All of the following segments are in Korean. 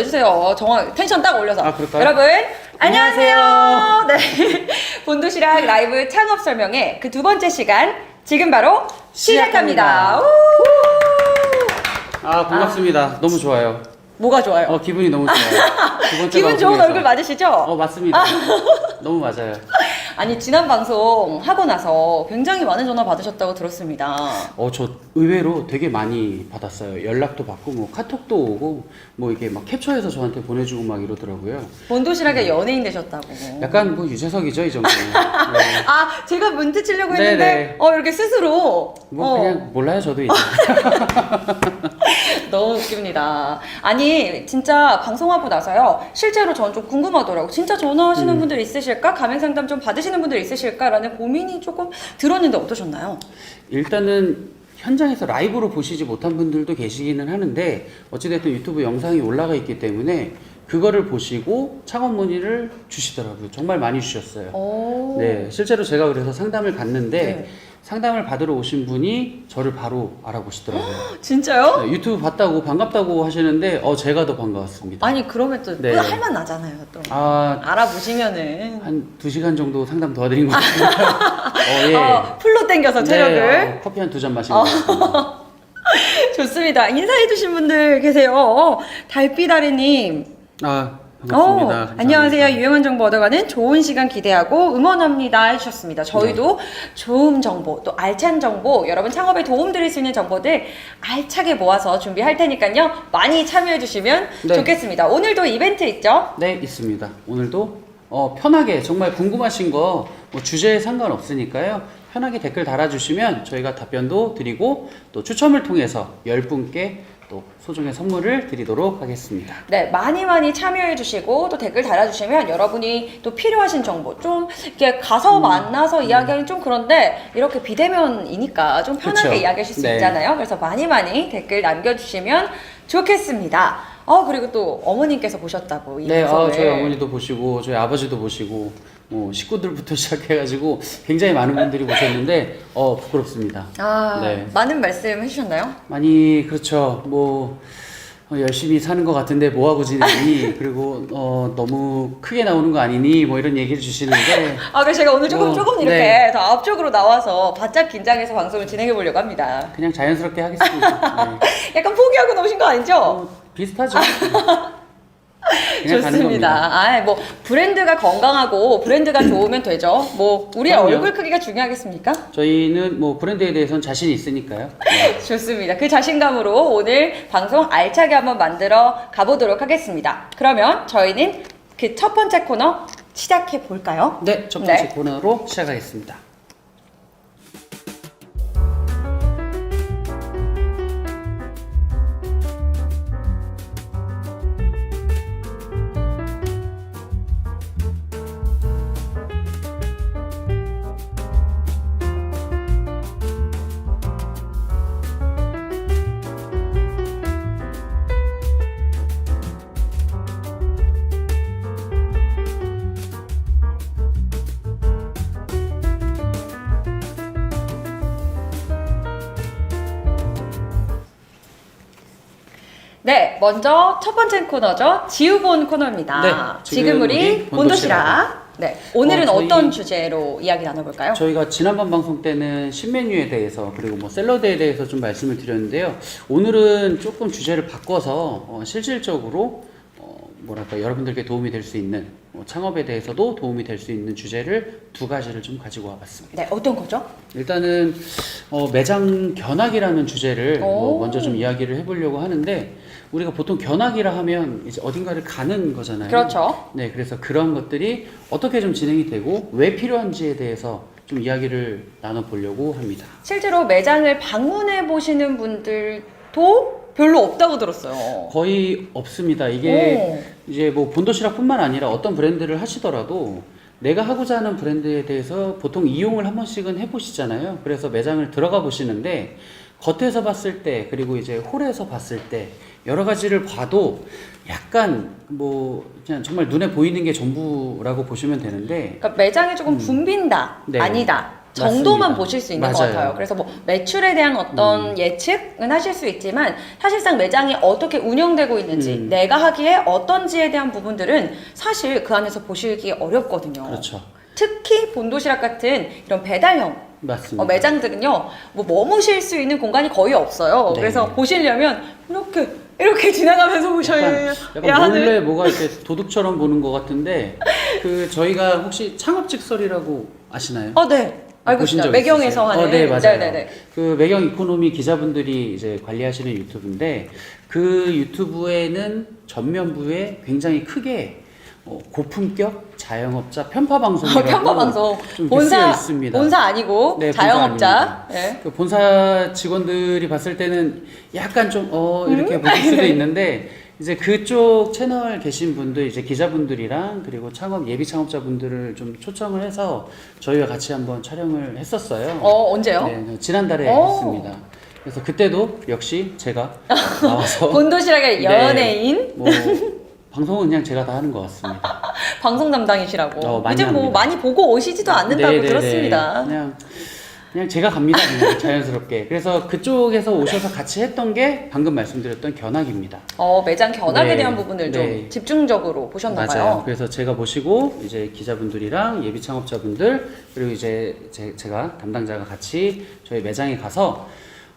해주세요. 정확 텐션 딱 올려서. 아, 그럴까요? 여러분 안녕하세요. 네. 본도시락 라이브 창업 설명회 그 두 번째 시간 지금 바로 시작합니다. 우! 아, 반갑습니다. 너무 좋아요. 뭐가 좋아요? 기분이 너무 좋아요. 두 번째 기분 좋은 방송에서. 얼굴 맞으시죠? 맞습니다. 너무 맞아요. 아니 지난 방송 하고 나서 굉장히 많은 전화 받으셨다고 들었습니다. 저 의외로 되게 많이 받았어요. 연락도 받고, 뭐, 카톡도 오고, 뭐, 이게 막 캡처해서 저한테 보내주고 막 이러더라고요. 본도시락의 연예인 되셨다고. 약간 뭐, 유재석이죠, 이 정도는. 네. 아, 제가 문트 치려고 했는데, 네네. 이렇게 스스로. 그냥 몰라요, 저도 이제. 너무 웃깁니다. 아니, 진짜 방송하고 나서요, 실제로 저는 좀 궁금하더라고. 진짜 전화하시는 분들 있으실까? 가맹 상담 좀 받으시는 분들 있으실까라는 고민이 조금 들었는데 어떠셨나요? 일단은 현장에서 라이브로 보시지 못한 분들도 계시기는 하는데 어찌됐든 유튜브 영상이 올라가 있기 때문에 그거를 보시고 창업 문의를 주시더라고요. 정말 많이 주셨어요. 오. 네, 실제로 제가 그래서 상담을 갔는데 네. 상담을 받으러 오신 분이 저를 바로 알아보시더라고요. 진짜요? 네, 유튜브 봤다고 반갑다고 하시는데 제가 더 반가웠습니다. 아니, 그러면 또 네. 할만 나잖아요, 또. 한 알아보시면은. 2시간 정도 상담 도와드린 것 같습니다. 예. 풀로 땡겨서 체력을. 네, 커피 한 2잔 마신 것 같습니다. 좋습니다. 인사해주신 분들 계세요. 달빛아래님. 반갑습니다. 안녕하세요. 유용한 정보 얻어가는 좋은 시간 기대하고 응원합니다 해주셨습니다. 저희도 좋은 정보, 또 알찬 정보, 여러분 창업에 도움 드릴 수 있는 정보들 알차게 모아서 준비할 테니까요. 많이 참여해주시면 네. 좋겠습니다. 오늘도 이벤트 있죠? 네, 있습니다. 오늘도 편하게 정말 궁금하신 거 뭐 주제에 상관없으니까요. 편하게 댓글 달아주시면 저희가 답변도 드리고 또 추첨을 통해서 10분께 또 소정의 선물을 드리도록 하겠습니다. 네, 많이 참여해주시고 또 댓글 달아주시면 여러분이 또 필요하신 정보 좀 이렇게 가서 만나서 이야기하기 좀 그런데 이렇게 비대면이니까 좀 편하게 그쵸. 이야기하실 수 네. 있잖아요. 그래서 많이 댓글 남겨주시면 좋겠습니다. 그리고 또 어머님께서 보셨다고 이 네, 방송을. 저희 어머니도 보시고 저희 아버지도 보시고 식구들부터 시작해가지고 굉장히 많은 분들이 보셨는데 부끄럽습니다. 네. 많은 말씀 해주셨나요? 많이 그렇죠. 열심히 사는 것 같은데 뭐하고 지내니 그리고 너무 크게 나오는 거 아니니 뭐 이런 얘기를 주시는데 그래서 제가 오늘 조금 이렇게 네. 더 앞쪽으로 나와서 바짝 긴장해서 방송을 진행해 보려고 합니다. 그냥 자연스럽게 하겠습니다. 네. 약간 포기하고 나오신 거 아니죠? 비슷하죠. 그냥 가는 겁니다. 좋습니다. 브랜드가 건강하고 브랜드가 좋으면 되죠. 우리의 그럼요. 얼굴 크기가 중요하겠습니까? 저희는 브랜드에 대해서는 자신이 있으니까요. 네. 좋습니다. 그 자신감으로 오늘 방송 알차게 한번 만들어 가보도록 하겠습니다. 그러면 저희는 그 첫 번째 코너 시작해 볼까요? 네, 첫 번째 네. 코너로 시작하겠습니다. 네, 먼저 첫 번째 코너죠. 지우본 코너입니다. 네, 지금 우리 본도시락. 네, 오늘은 어떤 주제로 이야기 나눠볼까요? 저희가 지난번 방송 때는 신메뉴에 대해서 그리고 샐러드에 대해서 좀 말씀을 드렸는데요. 오늘은 조금 주제를 바꿔서 실질적으로 여러분들께 도움이 될 수 있는 창업에 대해서도 도움이 될 수 있는 주제를 2가지를 좀 가지고 와봤습니다. 네, 어떤 거죠? 일단은 매장 견학이라는 주제를 먼저 좀 이야기를 해보려고 하는데 우리가 보통 견학이라 하면 이제 어딘가를 가는 거잖아요. 그렇죠. 네, 그래서 그런 것들이 어떻게 좀 진행이 되고 왜 필요한지에 대해서 좀 이야기를 나눠보려고 합니다. 실제로 매장을 방문해 보시는 분들도 별로 없다고 들었어요. 거의 없습니다. 이게 이제 본도시락뿐만 아니라 어떤 브랜드를 하시더라도 내가 하고자 하는 브랜드에 대해서 보통 이용을 한 번씩은 해보시잖아요. 그래서 매장을 들어가 보시는데 겉에서 봤을 때 그리고 이제 홀에서 봤을 때 여러 가지를 봐도 약간 그냥 정말 눈에 보이는 게 전부라고 보시면 되는데 그러니까 매장이 조금 붐빈다, 네. 아니다. 정도만 맞습니다. 보실 수 있는 것 맞아요. 같아요. 그래서 뭐 매출에 대한 어떤 예측은 하실 수 있지만 사실상 매장이 어떻게 운영되고 있는지 내가 하기에 어떤지에 대한 부분들은 사실 그 안에서 보시기 어렵거든요. 그렇죠. 특히 본도시락 같은 이런 배달형 맞습니다. 매장들은요, 뭐 머무실 수 있는 공간이 거의 없어요. 네. 그래서 보시려면 이렇게 지나가면서 보셔야 약간 몰래 뭐가 이렇게 도둑처럼 보는 것 같은데 그 저희가 혹시 창업직설이라고 아시나요? 네. 알고 보신 있습니다. 적 매경에서 있으세요? 하는. 네, 맞아요. 네네네. 그 매경 이코노미 기자분들이 이제 관리하시는 유튜브인데 그 유튜브에는 전면부에 굉장히 크게 고품격 자영업자 편파 방송이라고 편파 방송. 좀 이렇게 쓰여 있습니다. 본사 아니고 네, 자영업자. 본사 네. 그 본사 직원들이 봤을 때는 약간 좀 이렇게 보실 수도 있는데 이제 그쪽 채널 계신 분들 이제 기자분들이랑 그리고 창업 예비 창업자분들을 좀 초청을 해서 저희와 같이 한번 촬영을 했었어요. 언제요? 네, 지난달에 했습니다. 그래서 그때도 역시 제가 나와서 본도시락의 네, 연예인 뭐 방송은 그냥 제가 다 하는 것 같습니다. 방송 담당이시라고. 많이 요즘 뭐 합니다. 많이 보고 오시지도 않는다고 네네네. 들었습니다. 그냥 제가 갑니다. 그냥 자연스럽게. 그래서 그쪽에서 오셔서 같이 했던 게 방금 말씀드렸던 견학입니다. 매장 견학에 네. 대한 부분을 좀 네. 집중적으로 보셨나 봐요. 맞아요. 그래서 제가 모시고 이제 기자분들이랑 예비 창업자분들 그리고 이제 제가 담당자가 같이 저희 매장에 가서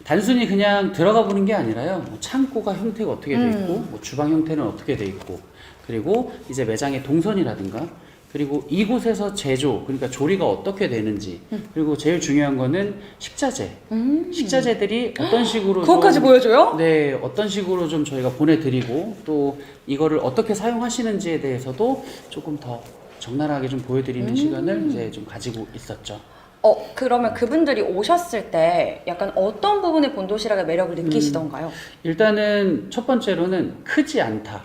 단순히 그냥 들어가 보는 게 아니라요. 뭐 창고가 형태가 어떻게 돼 있고, 뭐 주방 형태는 어떻게 돼 있고, 그리고 이제 매장의 동선이라든가, 그리고 이곳에서 제조, 그러니까 조리가 어떻게 되는지, 그리고 제일 중요한 거는 식자재. 식자재들이 어떤 식으로 그것까지 좀, 보여줘요? 네, 어떤 식으로 좀 저희가 보내드리고, 또 이거를 어떻게 사용하시는지에 대해서도 조금 더 적나라하게 좀 보여드리는 시간을 이제 좀 가지고 있었죠. 그러면 그분들이 오셨을 때 약간 어떤 부분에 본도시락의 매력을 느끼시던가요? 일단은 첫 번째로는 크지 않다.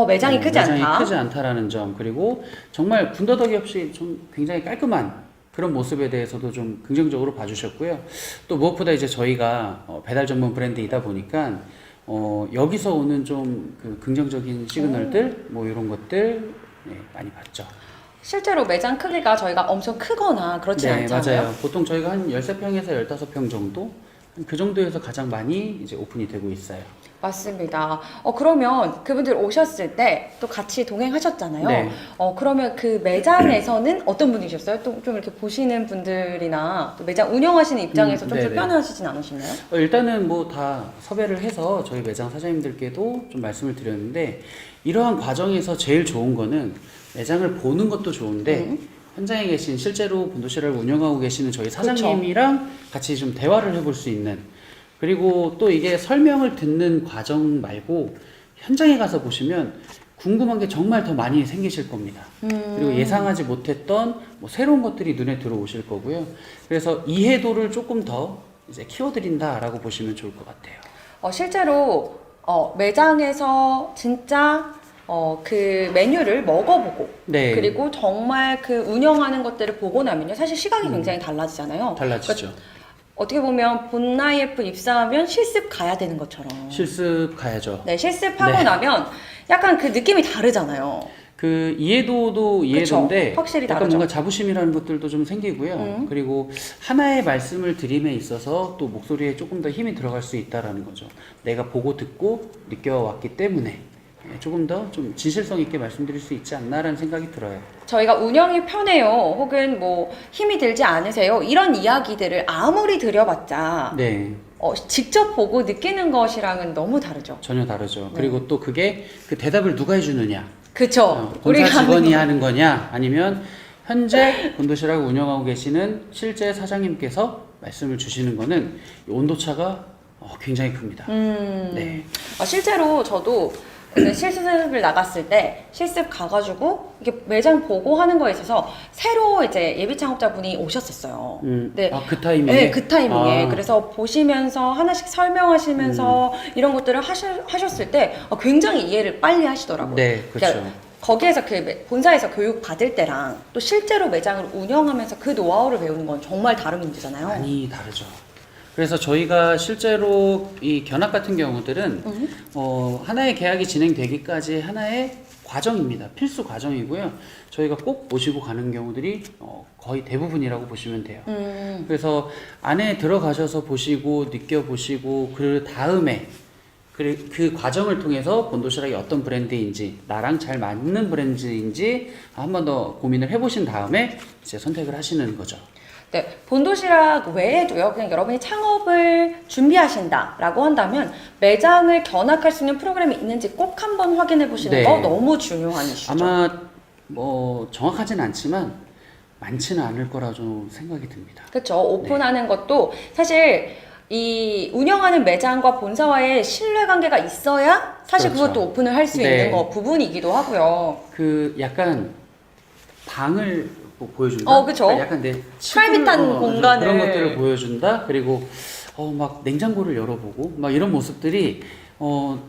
매장이 크지 매장이 않다. 크지 않다라는 점, 그리고 정말 군더더기 없이 좀 굉장히 깔끔한 그런 모습에 대해서도 좀 긍정적으로 봐주셨고요. 또 무엇보다 이제 저희가 배달 전문 브랜드이다 보니까 여기서 오는 좀 그 긍정적인 시그널들, 뭐 이런 것들 많이 봤죠. 실제로 매장 크기가 저희가 엄청 크거나 그렇지 않지 않아요? 맞아요. 보통 저희가 한 13평에서 15평 정도? 그 정도에서 가장 많이 이제 오픈이 되고 있어요. 맞습니다. 그러면 그분들 오셨을 때 또 같이 동행하셨잖아요. 네. 그러면 그 매장에서는 어떤 분이셨어요? 또 좀 이렇게 보시는 분들이나 또 매장 운영하시는 입장에서 좀 네네. 불편하시진 않으셨나요? 일단은 뭐 다 섭외를 해서 저희 매장 사장님들께도 좀 말씀을 드렸는데 이러한 과정에서 제일 좋은 거는 매장을 보는 것도 좋은데 현장에 계신 실제로 본도시락을 운영하고 계시는 저희 사장님이랑 같이 좀 대화를 해볼 수 있는, 그리고 또 이게 설명을 듣는 과정 말고 현장에 가서 보시면 궁금한 게 정말 더 많이 생기실 겁니다. 그리고 예상하지 못했던 뭐 새로운 것들이 눈에 들어오실 거고요. 그래서 이해도를 조금 더 이제 키워드린다라고 보시면 좋을 것 같아요. 실제로 매장에서 진짜 그 메뉴를 먹어보고 네. 그리고 정말 그 운영하는 것들을 보고 나면요 사실 시각이 굉장히 달라지잖아요. 달라지죠. 그러니까 어떻게 보면 본 IF 입사하면 실습 가야 되는 것처럼. 실습 가야죠. 네, 실습하고 네. 나면 약간 그 느낌이 다르잖아요. 그 이해도도 이해도인데 그쵸, 확실히 약간 다르죠. 뭔가 자부심이라는 것들도 좀 생기고요. 그리고 하나의 말씀을 드림에 있어서 또 목소리에 조금 더 힘이 들어갈 수 있다라는 거죠. 내가 보고 듣고 느껴왔기 때문에 조금 더 좀 진실성 있게 말씀드릴 수 있지 않나라는 생각이 들어요. 저희가 운영이 편해요. 혹은 뭐 힘이 들지 않으세요. 이런 이야기들을 아무리 드려봤자 네, 직접 보고 느끼는 것이랑은 너무 다르죠. 전혀 다르죠. 네. 그리고 또 그게 그 대답을 누가 해주느냐, 그쵸. 본사 직원이 하는 하는 거냐, 아니면 현재 본도시락을 운영하고 계시는 실제 사장님께서 말씀을 주시는 거는 이 온도차가 굉장히 큽니다. 네. 실제로 저도 그 실습을 나갔을 때 실습 가가지고 이게 매장 보고 하는 거에 있어서 새로 이제 예비 창업자분이 오셨었어요. 네. 그 타이밍에? 네, 그 타이밍에. 아. 그래서 보시면서 하나씩 설명하시면서 이런 것들을 하셨을 때 굉장히 이해를 빨리 하시더라고요. 네, 그렇죠. 그러니까 거기에서 그 본사에서 교육 받을 때랑 또 실제로 매장을 운영하면서 그 노하우를 배우는 건 정말 다른 문제잖아요. 많이 다르죠. 그래서 저희가 실제로 이 견학 같은 경우들은 하나의 계약이 진행되기까지 하나의 과정입니다. 필수 과정이고요. 저희가 꼭 모시고 가는 경우들이 거의 대부분이라고 보시면 돼요. 그래서 안에 들어가셔서 보시고 느껴보시고 그 다음에 그 과정을 통해서 본도시락이 어떤 브랜드인지 나랑 잘 맞는 브랜드인지 한 번 더 고민을 해보신 다음에 이제 선택을 하시는 거죠. 네, 본도시락 외에도요, 그냥 여러분이 창업을 준비하신다라고 한다면 매장을 견학할 수 있는 프로그램이 있는지 꼭 한번 확인해 보시는 네. 거 너무 중요한 이슈죠. 아마 뭐 정확하진 않지만 많지는 않을 거라 좀 생각이 듭니다. 그렇죠. 오픈하는 것도 사실 이 운영하는 매장과 본사와의 신뢰관계가 있어야 사실 그렇죠. 그것도 오픈을 할 수 네. 있는 거 부분이기도 하고요. 그 약간 방을 뭐 보여준다. 그쵸. 그러니까 약간 내 프라이빗한 공간을. 그런 것들을 보여준다. 그리고 막 냉장고를 열어보고 막 이런 모습들이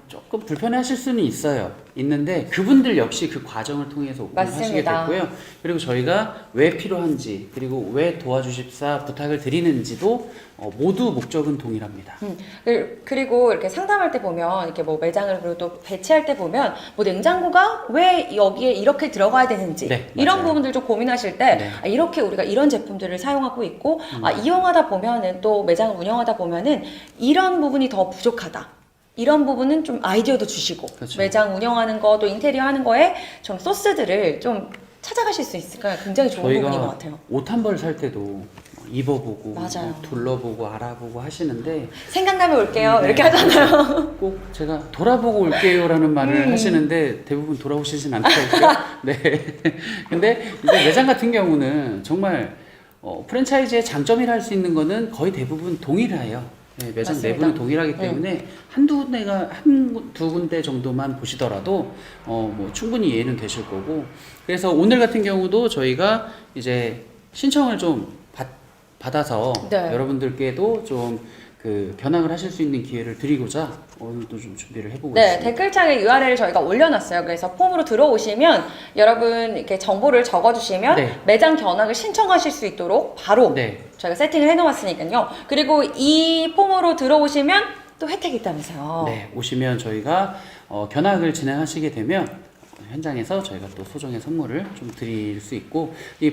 조금 불편해하실 수는 있는데 그분들 역시 그 과정을 통해서 오픈을 하시게 맞습니다. 됐고요. 그리고 저희가 왜 필요한지 그리고 왜 도와주십사 부탁을 드리는지도 모두 목적은 동일합니다. 그리고 이렇게 상담할 때 보면 이렇게 뭐 매장을 그리고 또 배치할 때 보면 뭐 냉장고가 왜 여기에 이렇게 들어가야 되는지 네, 이런 맞아요. 부분들 좀 고민하실 때 네. 이렇게 우리가 이런 제품들을 사용하고 있고 이용하다 보면은 또 매장을 운영하다 보면은 이런 부분이 더 부족하다. 이런 부분은 좀 아이디어도 주시고 그렇죠. 매장 운영하는 거 또 인테리어 하는 거에 좀 소스들을 좀 찾아가실 수 있으니까 굉장히 좋은 부분인 것 저희가 같아요. 옷 한 벌 살 때도 입어보고 맞아요. 둘러보고 알아보고 하시는데 생각나면 올게요. 네. 이렇게 하잖아요. 꼭 제가 돌아보고 올게요라는 말을 하시는데 대부분 돌아오시진 않더라고요. 네. 근데 이제 매장 같은 경우는 정말 프랜차이즈의 장점이라 할 수 있는 거는 거의 대부분 동일해요. 네, 매장 맞습니다. 내부는 동일하기 때문에 한두 군데 정도만 보시더라도 뭐 충분히 이해는 되실 거고. 그래서 오늘 같은 경우도 저희가 이제 신청을 좀 받아서 네. 여러분들께도 좀 그 견학을 하실 수 있는 기회를 드리고자 오늘도 좀 준비를 해보고 네, 있습니다. 댓글창에 URL을 저희가 올려놨어요. 그래서 폼으로 들어오시면 여러분 이렇게 정보를 적어주시면 네. 매장 견학을 신청하실 수 있도록 바로 네. 저희가 세팅을 해놓았으니까요. 그리고 이 폼으로 들어오시면 또 혜택이 있다면서요. 네, 오시면 저희가 견학을 진행하시게 되면 현장에서 저희가 또 소정의 선물을 좀 드릴 수 있고 이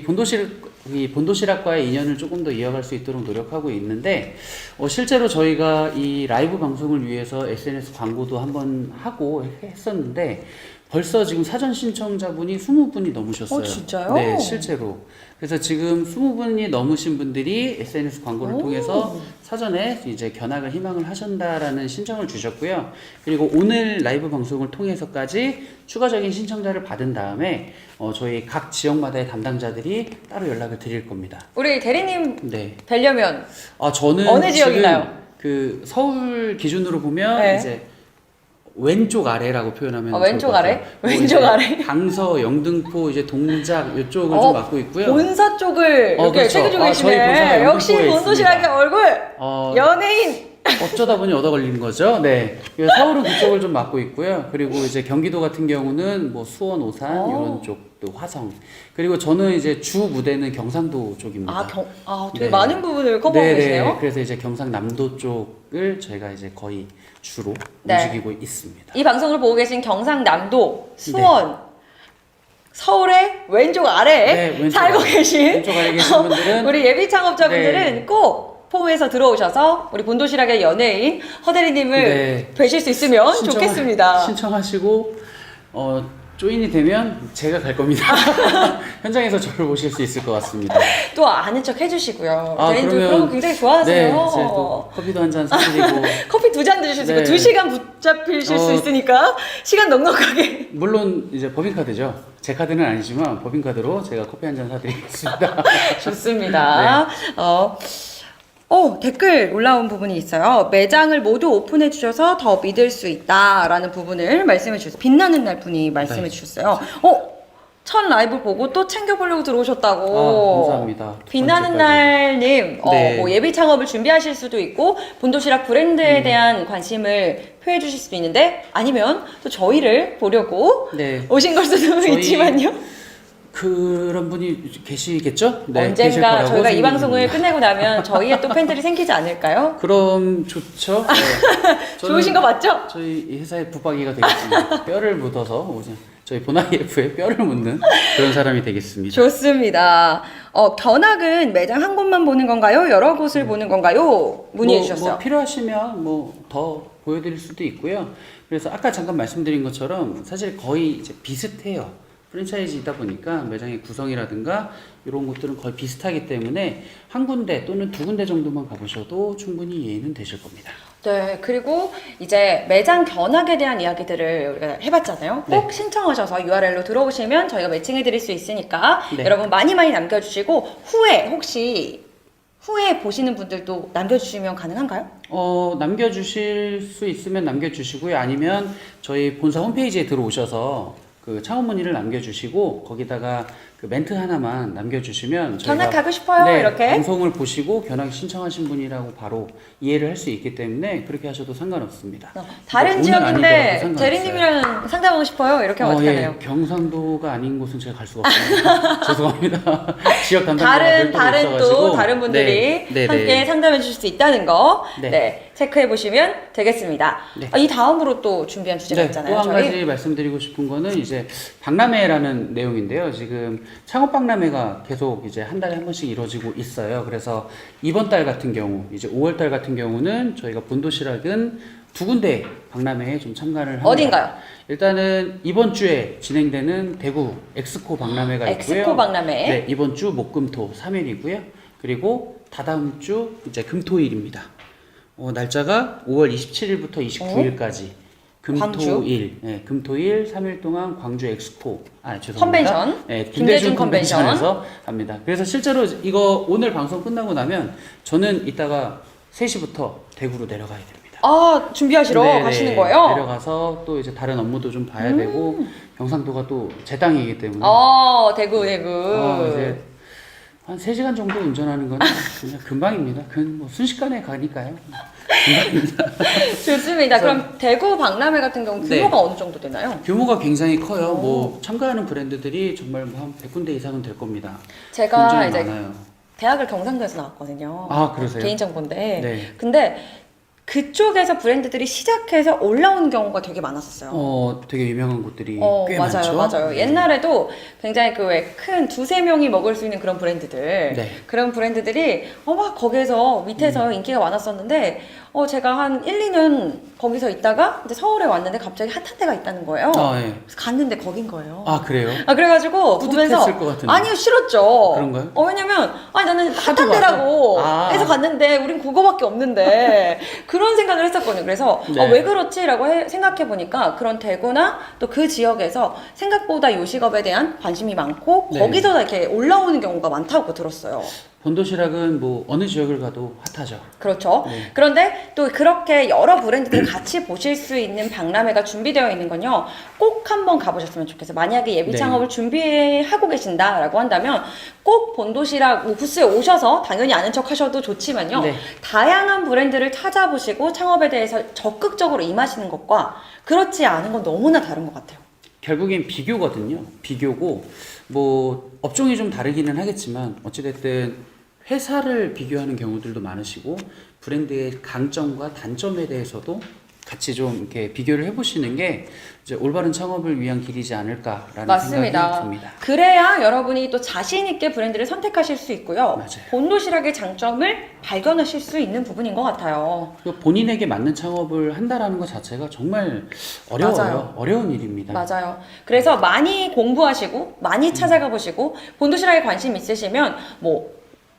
본도시락과의 인연을 조금 더 이어갈 수 있도록 노력하고 있는데 실제로 저희가 이 라이브 방송을 위해서 SNS 광고도 한번 하고 했었는데 벌써 지금 사전 신청자분이 20분이 넘으셨어요. 진짜요? 네, 실제로. 그래서 지금 20분이 넘으신 분들이 SNS 광고를 통해서 사전에 이제 견학을 희망을 하신다라는 신청을 주셨고요. 그리고 오늘 라이브 방송을 통해서까지 추가적인 신청자를 받은 다음에 저희 각 지역마다의 담당자들이 따로 연락을 드릴 겁니다. 우리 대리님 네. 뵈려면 저는 어느 지금 지역이나요? 그 서울 기준으로 보면 네. 이제 왼쪽 아래라고 표현하면 왼쪽 좋을 것 아래? 같아요. 뭐 왼쪽 이제 아래? 강서, 영등포, 이제 동작 이쪽을 좀 맡고 있고요. 본사 쪽을 이렇게 그렇죠. 챙겨주고 저희 계시네. 본사가 역시 영등포에 본도시락의 있습니다. 얼굴 연예인. 어쩌다 보니 얻어 걸린 거죠. 네. 그래서 서울은 그쪽을 좀 맡고 있고요. 그리고 이제 경기도 같은 경우는 뭐 수원, 오산 이런 쪽도 화성. 그리고 저는 이제 주 무대는 경상도 쪽입니다. 되게 네. 많은 부분을 커버하고 계시네요. 그래서 이제 경상남도 쪽을 저희가 이제 거의 주로 네. 움직이고 있습니다. 이 방송을 보고 계신 경상남도, 수원, 서울의 왼쪽 아래에 네, 왼쪽 살고 아래. 계신 왼쪽 아래에 계신 분들은 우리 예비 창업자분들은 네. 꼭 폼에서 들어오셔서 우리 본도시락의 연예인 허대리님을 네. 뵈실 수 있으면 좋겠습니다. 신청하시고 조인이 되면 제가 갈 겁니다. 현장에서 저를 모실 수 있을 것 같습니다. 또 아는 척 해주시고요. 대리님도 그러면 그런 거 굉장히 좋아하세요. 네, 제가 또 커피도 한 잔 사드리고 커피 2잔 드실 수 있고 네. 2시간 붙잡히실 수 있으니까 시간 넉넉하게. 물론 이제 법인카드죠. 제 카드는 아니지만 법인카드로 제가 커피 한 잔 사드리겠습니다. 좋습니다. 댓글 올라온 부분이 있어요. 매장을 모두 오픈해 주셔서 더 믿을 수 있다라는 부분을 말씀해 주셨어요. 빛나는 날 분이 말씀해 네. 주셨어요. 첫 라이브 보고 또 챙겨보려고 들어오셨다고. 감사합니다. 두 빛나는 번째까지. 날님, 네. 뭐 예비 창업을 준비하실 수도 있고 본도시락 브랜드에 대한 관심을 표해 주실 수도 있는데 아니면 또 저희를 보려고 네. 오신 걸 수도 저희 있지만요. 그런 분이 계시겠죠? 네, 계실 언젠가 거라고 저희가 이 생각합니다. 방송을 끝내고 나면 저희의 또 팬들이 생기지 않을까요? 그럼 좋죠. 네. 저는 좋으신 거 맞죠? 저희 이 회사의 붙박이가 되겠습니다. 뼈를 묻어서 오지. 저희 보나이F에 뼈를 묻는 그런 사람이 되겠습니다. 좋습니다. 견학은 매장 한 곳만 보는 건가요? 여러 곳을 보는 건가요? 문의해 주셨어요. 뭐 필요하시면 뭐 더 보여드릴 수도 있고요. 그래서 아까 잠깐 말씀드린 것처럼 사실 거의 이제 비슷해요. 프랜차이즈이다 보니까 매장의 구성이라든가 이런 것들은 거의 비슷하기 때문에 한 군데 또는 두 군데 정도만 가보셔도 충분히 이해는 되실 겁니다. 네, 그리고 이제 매장 견학에 대한 이야기들을 우리가 해봤잖아요. 꼭 네. 신청하셔서 URL로 들어오시면 저희가 매칭해드릴 수 있으니까 네. 여러분 많이 남겨주시고 후에 보시는 분들도 남겨주시면 가능한가요? 남겨주실 수 있으면 남겨주시고요. 아니면 저희 본사 홈페이지에 들어오셔서 그 창업 문의를 남겨주시고 거기다가 그 멘트 하나만 남겨주시면 저희가 견학 가고 싶어요, 네, 이렇게. 방송을 보시고 견학 신청하신 분이라고 바로 이해를 할 수 있기 때문에 그렇게 하셔도 상관없습니다. 다른 오늘 지역인데 아니더라도 상관없어요. 대리님이랑 상담하고 싶어요, 이렇게 하면 어떡하나요? 경상도가 아닌 곳은 제가 갈 수가 없어요. 죄송합니다. 지역 담당자가 다른 분들이 함께 상담해 주실 수 있다는 거 네. 체크해 보시면 되겠습니다. 네. 이 다음으로 또 준비한 주제가 있잖아요. 또 한 저희. 가지 말씀드리고 싶은 거는 이제 박람회라는 내용인데요. 지금 창업 박람회가 계속 이제 한 달에 한 번씩 이루어지고 있어요. 그래서 이번 달 같은 경우, 이제 5월 달 같은 경우는 저희가 본도시락은 두 군데 박람회에 좀 참가를 합니다. 어딘가요? 일단은 이번 주에 진행되는 대구 엑스코 박람회가 있고요. 엑스코 박람회. 네, 이번 주 목금토 3일이고요. 그리고 다다음 주 이제 금토일입니다. 날짜가 5월 27일부터 29일까지 금토일, 네, 금토일 3일 동안 광주 엑스포, 죄송합니다. 컨벤션, 네, 김대중 컨벤션에서 합니다. 그래서 실제로 이거 오늘 방송 끝나고 나면 저는 이따가 3시부터 대구로 내려가야 됩니다. 준비하시러 네네, 가시는 거예요? 내려가서 또 이제 다른 업무도 좀 봐야 되고 경상도가 또 제 땅이기 때문에 대구. 이제 한 3시간 정도 운전하는 건 그냥 금방입니다. 그건 뭐 순식간에 가니까요. 금방입니다. 좋습니다. 그럼 대구 박람회 같은 경우 규모가 네. 어느 정도 되나요? 규모가 굉장히 커요. 뭐 참가하는 브랜드들이 정말 한 100군데 이상은 될 겁니다. 제가 굉장히 이제 많아요. 대학을 경상도에서 나왔거든요. 그러세요? 개인정보인데. 네. 근데 그쪽에서 브랜드들이 시작해서 올라온 경우가 되게 많았었어요. 되게 유명한 곳들이 꽤 맞아요, 많죠. 맞아요. 네. 옛날에도 굉장히 그 왜 큰 두세 명이 먹을 수 있는 그런 브랜드들, 네. 그런 브랜드들이 막 거기에서 밑에서 인기가 많았었는데, 제가 한 1, 2년 거기서 있다가 이제 서울에 왔는데 갑자기 핫한 데가 있다는 거예요. 네. 그래서 갔는데 거긴 거예요. 그래요? 그래가지고 보면서 뿌듯했을 것 같은데. 아니요, 싫었죠. 그런가요? 왜냐면 나는 하도 핫한 데라고 와서? 해서 갔는데 우린 그거밖에 없는데 그런 생각을 했었거든요. 그래서 네. 왜 그렇지라고 생각해 보니까 그런 대구나 또 그 지역에서 생각보다 요식업에 대한 관심이 많고 네. 거기서 이렇게 올라오는 경우가 많다고 들었어요. 본도시락은 뭐 어느 지역을 가도 핫하죠. 그렇죠. 네. 그런데 또 그렇게 여러 브랜드들 같이 보실 수 있는 박람회가 준비되어 있는 건요. 꼭 한번 가보셨으면 좋겠어요. 만약에 예비 네. 창업을 준비하고 계신다라고 한다면 꼭 본도시락 부스에 오셔서 당연히 아는 척 하셔도 좋지만요. 네. 다양한 브랜드를 찾아보시고 창업에 대해서 적극적으로 임하시는 것과 그렇지 않은 건 너무나 다른 것 같아요. 결국엔 비교거든요. 비교고 뭐 업종이 좀 다르기는 하겠지만 어찌됐든 회사를 비교하는 경우들도 많으시고 브랜드의 강점과 단점에 대해서도 같이 좀 이렇게 비교를 해보시는 게 이제 올바른 창업을 위한 길이지 않을까라는 맞습니다. 생각이 듭니다. 그래야 여러분이 또 자신 있게 브랜드를 선택하실 수 있고요. 맞아요. 본도시락의 장점을 발견하실 수 있는 부분인 것 같아요. 본인에게 맞는 창업을 한다라는 것 자체가 정말 어려워요. 맞아요. 어려운 일입니다. 맞아요. 그래서 많이 공부하시고 많이 찾아가 보시고 본도시락에 관심 있으시면 뭐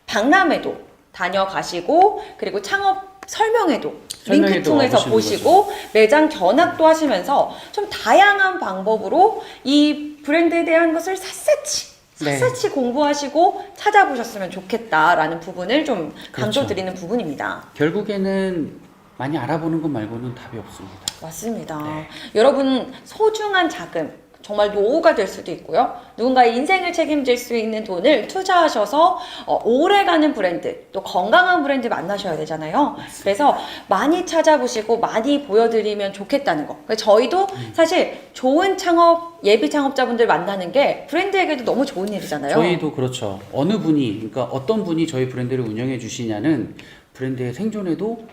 박람회도 다녀가시고 그리고 창업 설명회도 링크 설명회도 통해서 와보시는 보시고 매장 견학도 하시면서 좀 다양한 방법으로 이 브랜드에 대한 것을 샅샅이 공부하시고 찾아보셨으면 좋겠다라는 부분을 좀 강조드리는 부분입니다. 결국에는 많이 알아보는 것 말고는 답이 없습니다. 맞습니다. 네. 여러분 소중한 자금 정말 노후가 될 수도 있고요. 누군가의 인생을 책임질 수 있는 돈을 투자하셔서 오래가는 브랜드, 또 건강한 브랜드 만나셔야 되잖아요. 그래서 많이 찾아보시고 많이 보여드리면 좋겠다는 거. 그래서 저희도 사실 좋은 창업, 예비 창업자분들 만나는 게 브랜드에게도 너무 좋은 일이잖아요. 저희도 그렇죠. 어느 분이, 그러니까 어떤 분이 저희 브랜드를 운영해 주시냐는 브랜드의 생존에도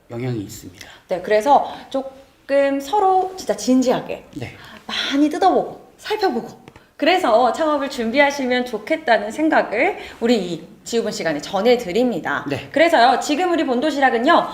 영향이 있습니다. 네, 그래서 조금 조금 서로 진짜 진지하게 네. 많이 뜯어보고 살펴보고 그래서 창업을 준비하시면 좋겠다는 생각을 우리 이 지우본 시간에 전해드립니다. 네. 그래서요, 지금 우리 본도시락은요,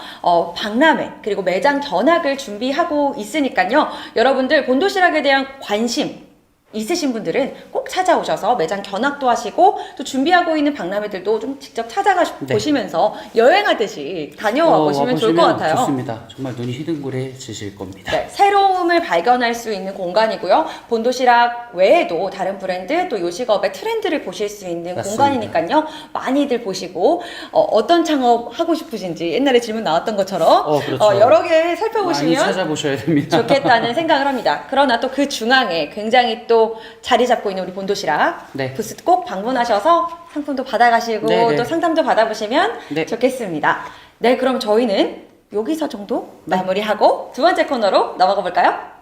박람회, 그리고 매장 견학을 준비하고 있으니까요, 여러분들 본도시락에 대한 관심, 있으신 분들은 꼭 찾아오셔서 매장 견학도 하시고 또 준비하고 있는 박람회들도 좀 직접 찾아가 네. 보시면서 여행하듯이 다녀와 보시면 좋을 것 같아요. 좋습니다. 정말 눈이 희둥그레지실 겁니다. 네, 새로움을 발견할 수 있는 공간이고요. 본도시락 외에도 다른 브랜드 또 요식업의 트렌드를 보실 수 있는 맞습니다. 공간이니까요. 많이들 보시고 어떤 창업 하고 싶으신지 옛날에 질문 나왔던 것처럼 그렇죠. 여러 개 많이 살펴보시면 찾아보셔야 됩니다. 좋겠다는 생각을 합니다. 그러나 또 그 중앙에 굉장히 또 자리 잡고 있는 우리 본도시락 네. 부스 꼭 방문하셔서 상품도 받아가시고 네, 네. 또 상담도 받아보시면 네. 좋겠습니다. 네, 그럼 저희는 여기서 정도 마무리하고 두 번째 코너로 넘어가 볼까요?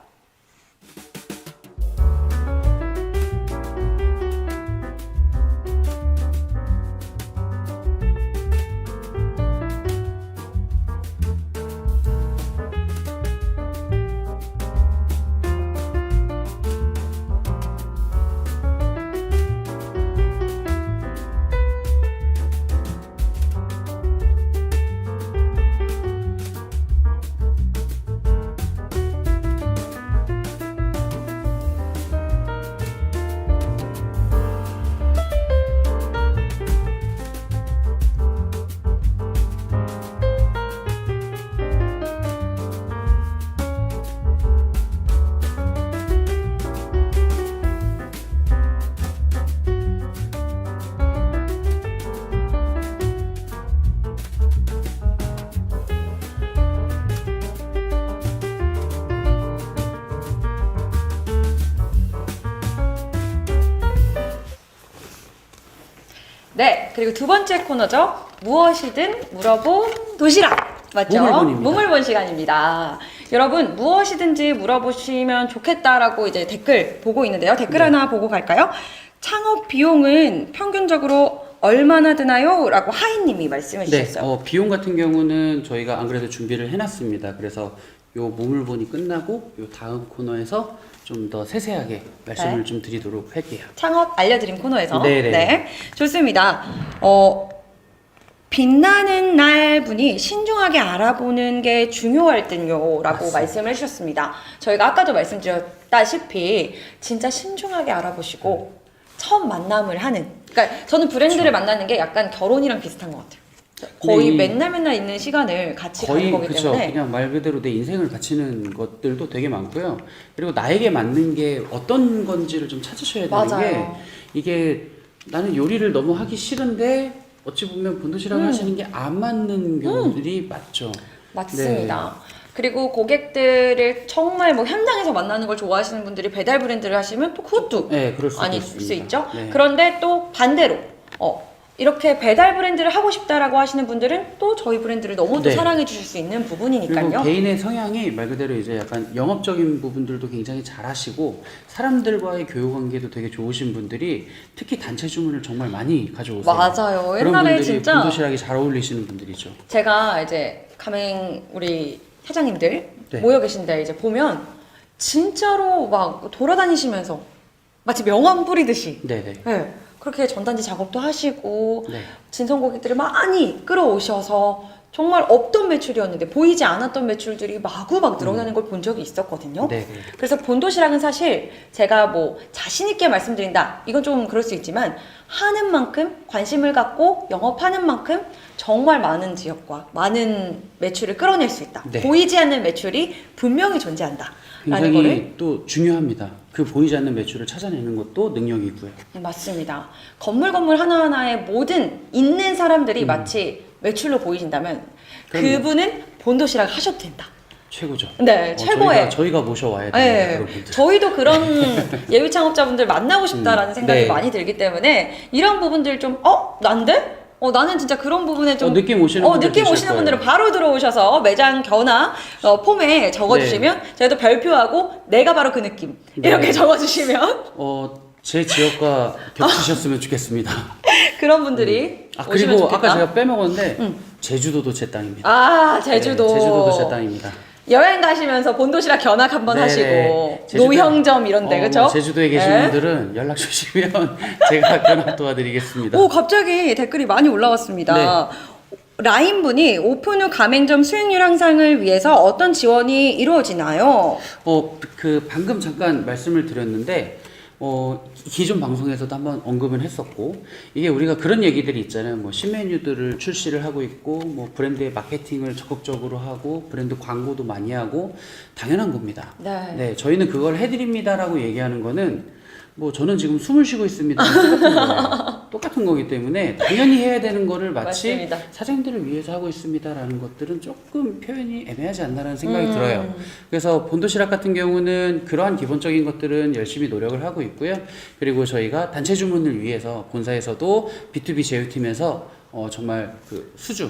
네, 그리고 두 번째 코너죠. 무엇이든 물어본 도시락. 맞죠? 무물본입니다. 무물본 시간입니다. 여러분, 무엇이든지 물어보시면 좋겠다라고 이제 댓글 보고 있는데요. 댓글 하나 보고 갈까요? 창업 비용은 평균적으로 얼마나 드나요? 라고 하이님이 말씀해 주셨어요. 비용 같은 경우는 저희가 안 그래도 준비를 해놨습니다. 그래서 요 무물본이 끝나고 요 다음 코너에서 좀 더 세세하게 말씀을 네. 좀 드리도록 할게요. 창업 알려드림 코너에서. 네네. 네. 좋습니다. 빛나는 날 분이 신중하게 알아보는 게 중요할 듯요 라고 맞습니다. 말씀을 해주셨습니다. 저희가 아까도 말씀드렸다시피 진짜 신중하게 알아보시고 처음 만남을 하는, 그러니까 저는 브랜드를 만나는 게 약간 결혼이랑 비슷한 것 같아요. 거의 네. 맨날 있는 시간을 같이 거의 가는 거기 그쵸. 때문에 그냥 말 그대로 내 인생을 바치는 것들도 되게 많고요. 그리고 나에게 맞는 게 어떤 건지를 좀 찾으셔야 되는 게, 맞아요. 이게 나는 요리를 너무 하기 싫은데 어찌 보면 본도시락 하시는 게 안 맞는 경우들이 많죠. 맞습니다. 그리고 고객들을 정말 뭐 현장에서 만나는 걸 좋아하시는 분들이 배달 브랜드를 하시면 또 그것도 네, 그럴 수도 아닐 있습니다. 수 있죠. 네. 그런데 또 반대로 이렇게 배달 브랜드를 하고 싶다라고 하시는 분들은 또 저희 브랜드를 너무 또 네. 사랑해 주실 수 있는 부분이니까요. 그리고 개인의 성향이 말 그대로 이제 약간 영업적인 부분들도 굉장히 잘하시고 사람들과의 교육 관계도 되게 좋으신 분들이 특히 단체 주문을 정말 많이 가져오세요. 맞아요. 그런 옛날에 분들이 진짜 본도시락이 잘 어울리시는 분들이죠. 제가 이제 가맹 우리 사장님들 네. 모여 계신데 이제 보면 진짜로 막 돌아다니시면서 마치 명함 뿌리듯이 네네. 네, 그렇게 전단지 작업도 하시고 네. 진성 고객들을 많이 끌어오셔서 정말 없던 매출이었는데 보이지 않았던 매출들이 마구 막 늘어나는 걸 본 적이 있었거든요. 네. 그래서 본도시락은 사실 제가 뭐 자신 있게 말씀드린다 이건 좀 그럴 수 있지만 하는 만큼 관심을 갖고 영업하는 만큼 정말 많은 지역과 많은 매출을 끌어낼 수 있다. 네. 보이지 않는 매출이 분명히 존재한다. 라는 거를 굉장히 또 중요합니다. 그 보이지 않는 매출을 찾아내는 것도 능력이고요. 맞습니다. 건물 하나하나에 모든 있는 사람들이 마치 매출로 보이신다면 그럼요. 그분은 본도시락 하셔도 된다. 최고죠. 네, 최고의. 저희가 모셔와야 돼요. 네, 그런 분들. 저희도 그런 예비 창업자분들 만나고 싶다라는 생각이 네. 많이 들기 때문에 이런 부분들 좀 난데? 나는 진짜 그런 부분에 좀 느낌 오시는 분들 느낌 계실 오시는 거예요. 분들은 바로 들어오셔서 매장 견학 폼에 적어주시면 저희도 별표하고 내가 바로 그 느낌 네. 이렇게 적어주시면 제 지역과 겹치셨으면 좋겠습니다. 그런 분들이 오시면 그리고 좋겠다. 아까 제가 빼먹었는데 제주도도 제 땅입니다. 제주도. 네, 제주도도 제 땅입니다. 여행 가시면서 본도시락 견학 한번 네. 하시고 제주도- 노형점 이런데 그렇죠? 뭐 제주도에 계신 네. 분들은 연락 주시면 제가 견학 도와드리겠습니다. 오 갑자기 댓글이 많이 올라왔습니다. 라인 분이 오픈 후 가맹점 수익률 향상을 위해서 어떤 지원이 이루어지나요? 그 방금 잠깐 말씀을 드렸는데 기존 방송에서도 한번 언급은 했었고, 이게 우리가 그런 얘기들이 있잖아요. 뭐 신메뉴들을 출시를 하고 있고, 뭐 브랜드의 마케팅을 적극적으로 하고, 브랜드 광고도 많이 하고, 당연한 겁니다. 네. 저희는 그걸 해드립니다라고 얘기하는 거는 뭐 저는 지금 숨을 쉬고 있습니다. 똑같은 거예요. 똑같은 거기 때문에 당연히 해야 되는 거를 마치 맞습니다. 사장님들을 위해서 하고 있습니다라는 것들은 조금 표현이 애매하지 않나라는 생각이 들어요. 그래서 본도시락 같은 경우는 그러한 기본적인 것들은 열심히 노력을 하고 있고요. 그리고 저희가 단체 주문을 위해서 본사에서도 B2B 제휴팀에서 정말 그 수주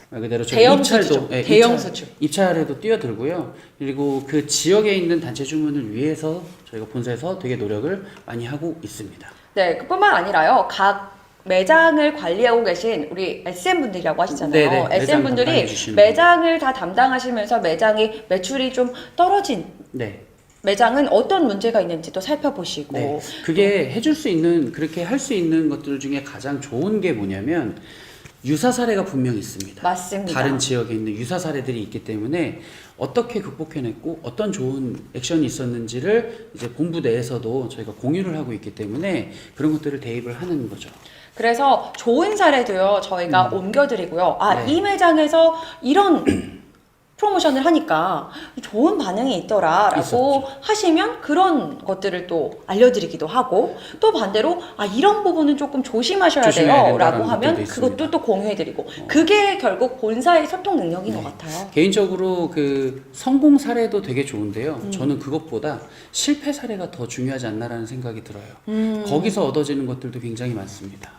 말 그대로 저희 대형 입찰도 수주죠. 대형 수주. 입찰에도 뛰어들고요. 그리고 그 지역에 있는 단체 주문을 위해서 저희가 본사에서 되게 노력을 많이 하고 있습니다. 네, 그뿐만 아니라요. 각 매장을 관리하고 계신 우리 SM 분들이라고 하시잖아요. 네네, SM 매장 분들이 담당해 주시는 매장을 다 담당하시면서 매장이 매출이 좀 떨어진 네. 매장은 어떤 문제가 있는지 또 살펴보시고 네. 그게 해줄 수 있는, 그렇게 할 수 있는 것들 중에 가장 좋은 게 뭐냐면 유사 사례가 분명히 있습니다. 맞습니다. 다른 지역에 있는 유사 사례들이 있기 때문에 어떻게 극복해냈고 어떤 좋은 액션이 있었는지를 이제 본부 내에서도 저희가 공유를 하고 있기 때문에 그런 것들을 대입을 하는 거죠. 그래서 좋은 사례도요 저희가 옮겨드리고요. 네. 이 매장에서 이런 프로모션을 하니까 좋은 반응이 있더라라고 있었죠. 하시면 그런 것들을 또 알려드리기도 하고, 또 반대로 이런 부분은 조금 조심하셔야 조심해야 돼요 라고 된다는 하면 것들도 그것도 있습니다. 또 공유해드리고 그게 결국 본사의 소통 능력인 네. 것 같아요. 개인적으로 그 성공 사례도 되게 좋은데요. 저는 그것보다 실패 사례가 더 중요하지 않나라는 생각이 들어요. 거기서 얻어지는 것들도 굉장히 많습니다.